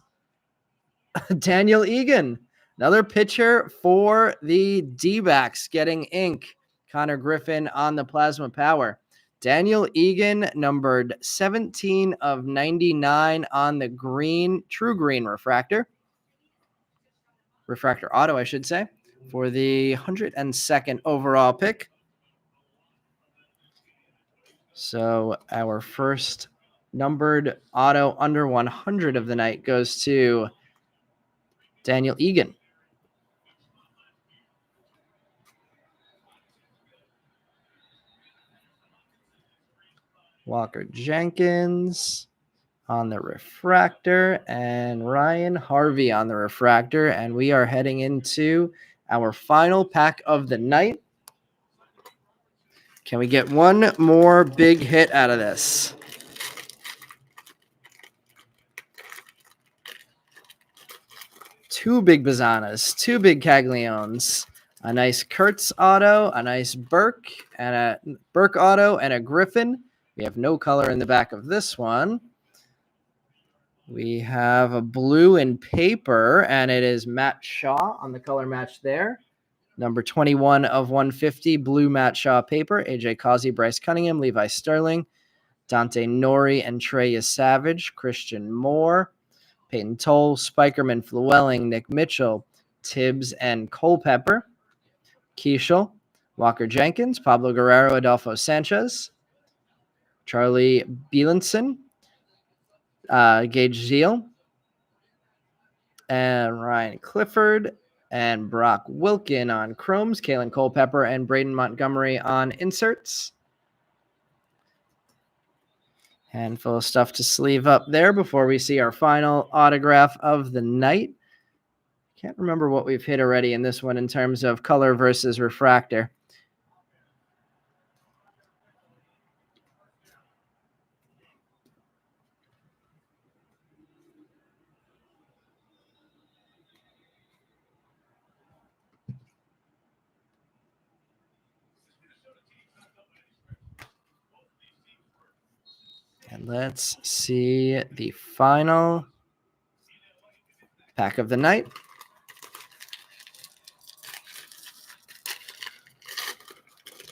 Daniel Egan. Another pitcher for the D-backs getting ink. Connor Griffin on the Plasma Power. Daniel Egan, numbered 17 of 99 on the green, true green refractor. Refractor auto, I should say, for the 102nd overall pick. So our first numbered auto under 100 of the night goes to Daniel Egan. Walker Jenkins on the refractor and Ryan Harvey on the refractor. And we are heading into our final pack of the night. Can we get one more big hit out of this? Two big Bazanas, 2 big Cagliones, a nice Kurtz auto, a nice Burke auto, and a Griffin. We have no color in the back of this one. We have a blue in paper, and it is Matt Shaw on the color match there. Number 21 of 150, blue Matt Shaw paper. AJ Causey, Bryce Cunningham, Levi Sterling, Dante Nori, and Trey Savage, Christian Moore, Peyton Toll, Spikerman, Flewelling, Nick Mitchell, Tibbs, and Culpepper, Keeschel, Walker Jenkins, Pablo Guerrero, Adolfo Sanchez, Charlie Bielenson, Gage Zeal, and Ryan Clifford, and Brock Wilkin on chromes, Kalen Culpepper, and Braden Montgomery on inserts. Handful of stuff to sleeve up there before we see our final autograph of the night. Can't remember what we've hit already in this one in terms of color versus refractor. And let's see the final pack of the night.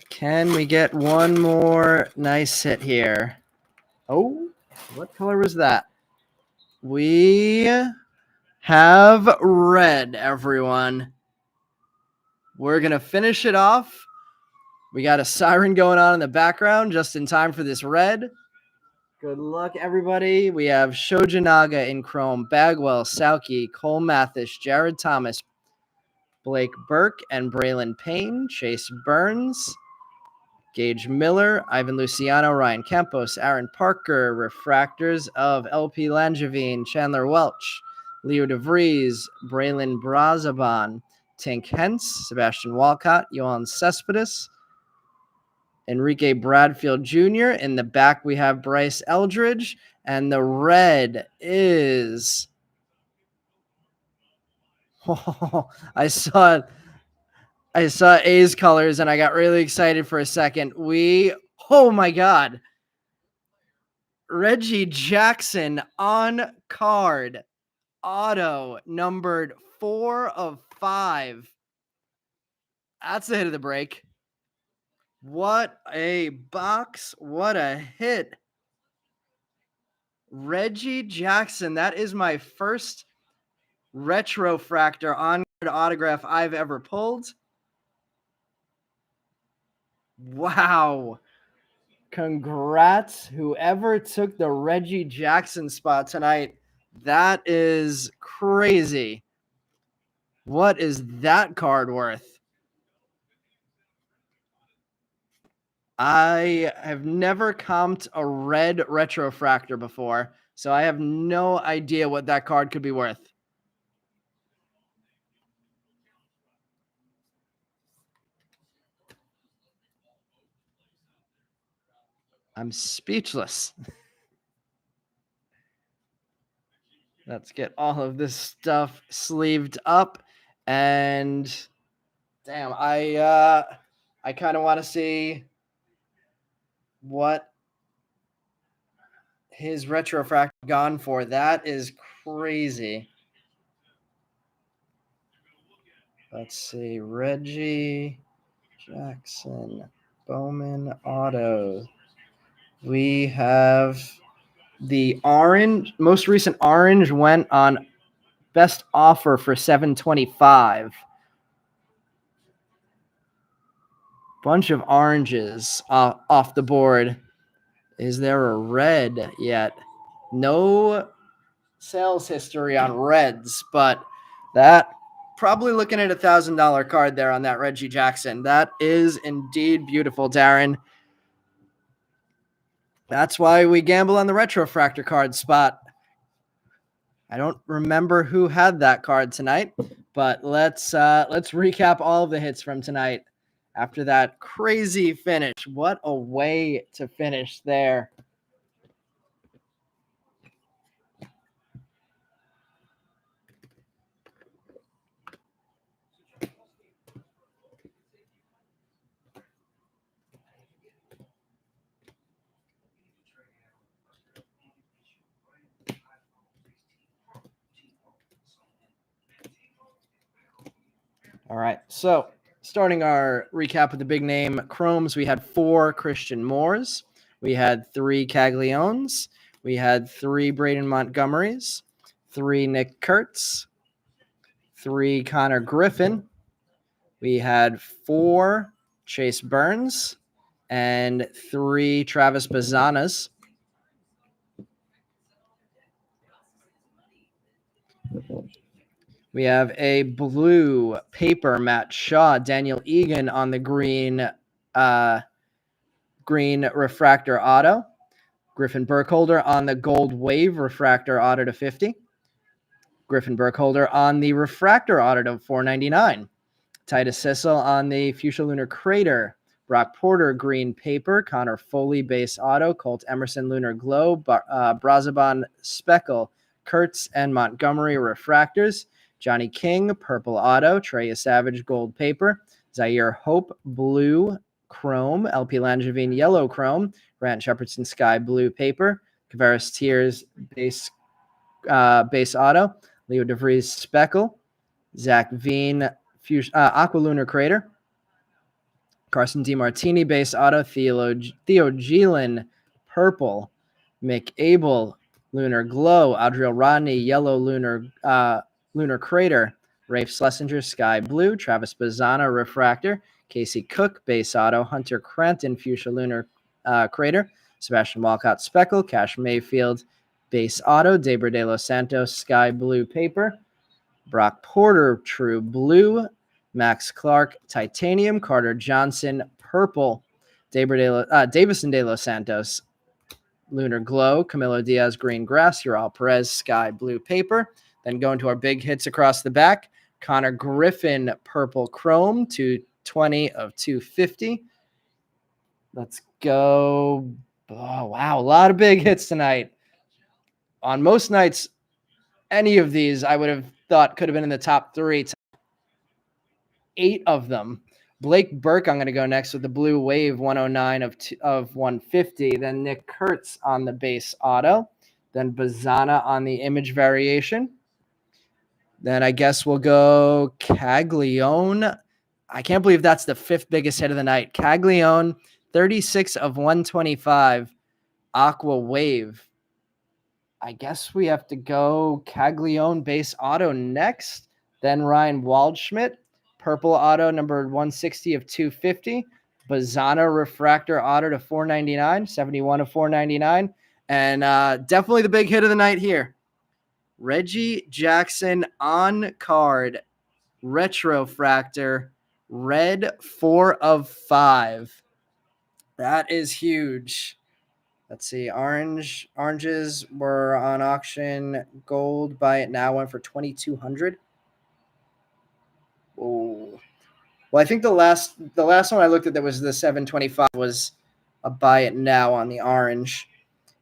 Can we get one more nice hit here? Oh, what color was that? We have red, everyone. We're going to finish it off. We got a siren going on in the background just in time for this red. Good luck, everybody. We have Shojanaga in chrome, Bagwell, Sauke, Cole Mathis, Jared Thomas, Blake Burke, and Braylon Payne, Chase Burns, Gage Miller, Ivan Luciano, Ryan Campos, Aaron Parker, refractors of LP Langevin, Chandler Welch, Leo DeVries, Braylon Brazaban, Tink Hentz, Sebastian Walcott, Yohan Cespedes, Enrique Bradfield Jr. In the back, we have Bryce Eldridge, and the red is... Oh, I saw A's colors, and I got really excited for a second. Oh my God. Reggie Jackson on card, auto numbered 4 of 5. That's the hit of the break. What a box. What a hit. Reggie Jackson. That is my first retrofractor on autograph I've ever pulled. Wow. Congrats, whoever took the Reggie Jackson spot tonight. That is crazy. What is that card worth? I have never comped a red retrofractor before, so I have no idea what that card could be worth. I'm speechless. Let's get all of this stuff sleeved up, and damn, I kind of want to see what his retrofractor gone for. That is crazy. Let's see, Reggie Jackson, Bowman auto. We have the orange, most recent orange went on best offer for $725. Bunch of oranges off the board. Is there a red yet? No sales history on reds, but that probably looking at $1,000 card there on that Reggie Jackson. That is indeed beautiful, Darren. That's why we gamble on the retrofractor card spot. I don't remember who had that card tonight, but let's recap all of the hits from tonight after that crazy finish. What a way to finish there. All right, so starting our recap with the big name chromes, we had 4 Christian Moores, we had 3 Cagliones, we had 3 Braden Montgomerys, 3 Nick Kurtz, 3 Connor Griffin, we had 4 Chase Burns, and 3 Travis Bazanas. We have a blue paper Matt Shaw, Daniel Egan on the green refractor auto. Griffin Burkholder on the gold wave refractor auto to 50. Griffin Burkholder on the refractor auto to 499. Titus Sissel on the Fuchsia Lunar Crater. Brock Porter green paper. Connor Foley base auto. Colt Emerson Lunar Glow. Brazaban Speckle. Kurtz and Montgomery refractors. Johnny King purple auto. Trey Savage gold paper. Zaire Hope blue chrome. LP Langevin yellow chrome. Grant Shepardson sky blue paper. Kavaris Tears base auto. Leo DeVries speckle. Zach Veen Aqua Lunar Crater. Carson DiMartini base auto. Theo Gielan purple. Mick Abel Lunar Glow. Adriel Rodney yellow Lunar Crater. Rafe Schlesinger sky blue. Travis Bazana refractor. Casey Cook base auto. Hunter Cranton Fuchsia Lunar Crater. Sebastian Walcott speckle. Cash Mayfield base auto. Debra de los Santos sky blue paper. Brock Porter true blue. Max Clark titanium. Carter Johnson purple. Davison De Los Santos, Lunar Glow, Camilo Diaz, Green Grass, Ural Perez, Sky Blue Paper. Then going to our big hits across the back, Connor Griffin, Purple Chrome, 220 of 250. Let's go. Oh, wow, a lot of big hits tonight. On most nights, any of these I would have thought could have been in the top 3. 8 of them. Blake Burke, I'm going to go next with the Blue Wave 109 of 150. Then Nick Kurtz on the base auto. Then Bazana on the image variation. Then I guess we'll go Caglione. I can't believe that's the 5th biggest hit of the night. Caglione, 36 of 125. Aqua Wave. I guess we have to go Caglione base auto next. Then Ryan Waldschmidt. Purple auto number 160 of 250. Bazana refractor auto to 499, 71 of 499. And definitely the big hit of the night here. Reggie Jackson on card. Retrofractor. Red 4 of 5. That is huge. Let's see. Oranges were on auction. Gold buy it now went for $2,200. Oh, well, I think the last one I looked at that was the 725 was a buy it now on the orange.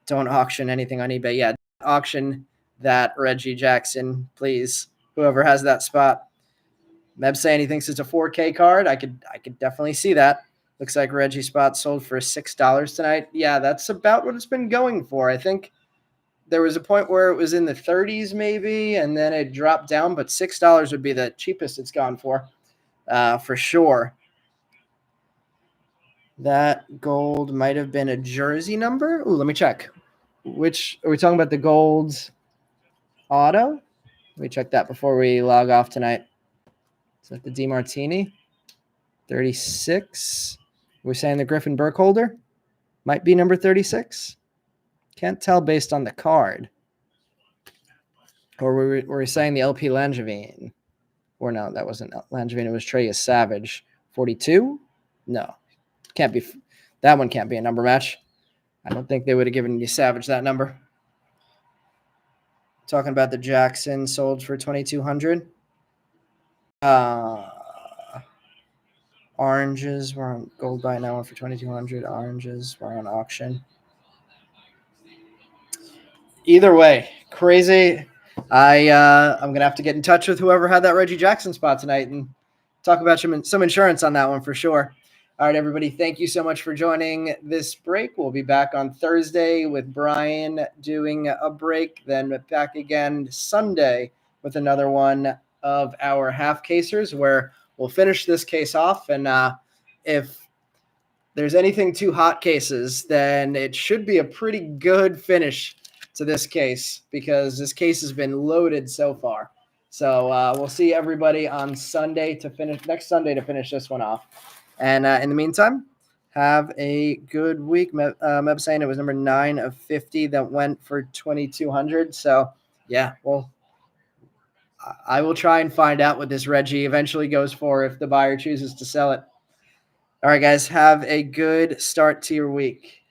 Don't auction anything on eBay. Yeah, auction that Reggie Jackson, please. Whoever has that spot. Meb say anything since it's a 4K card. I could definitely see that. Looks like Reggie spot sold for $6 tonight. Yeah, that's about what it's been going for. I think there was a point where it was in the 30s maybe, and then it dropped down, but $6 would be the cheapest it's gone for sure. That gold might have been a jersey number. Ooh, let me check. Which are we talking about? The gold auto? Let me check that before we log off tonight. Is that the DeMartini? 36. We're saying the Griffin Burkholder might be number 36. Can't tell based on the card. Or were we saying the LP Langevin? Or no, that wasn't Langevin. It was Treyas Savage. 42? No. Can't be. That one can't be a number match. I don't think they would have given you Savage that number. Talking about the Jackson sold for $2,200. Oranges were on gold buy now for $2,200. Oranges were on auction. Either way, crazy. I'm gonna have to get in touch with whoever had that Reggie Jackson spot tonight and talk about some insurance on that one for sure. All right, everybody, thank you so much for joining this break. We'll be back on Thursday with Brian doing a break, then back again Sunday with another one of our half casers where we'll finish this case off. And if there's anything too hot cases, then it should be a pretty good finish to this case because this case has been loaded so far. So we'll see everybody on next Sunday to finish this one off. And in the meantime, have a good week. Meb saying it was number 9 of 50 that went for $2,200. So yeah, well, I will try and find out what this Reggie eventually goes for if the buyer chooses to sell it. All right, guys, have a good start to your week.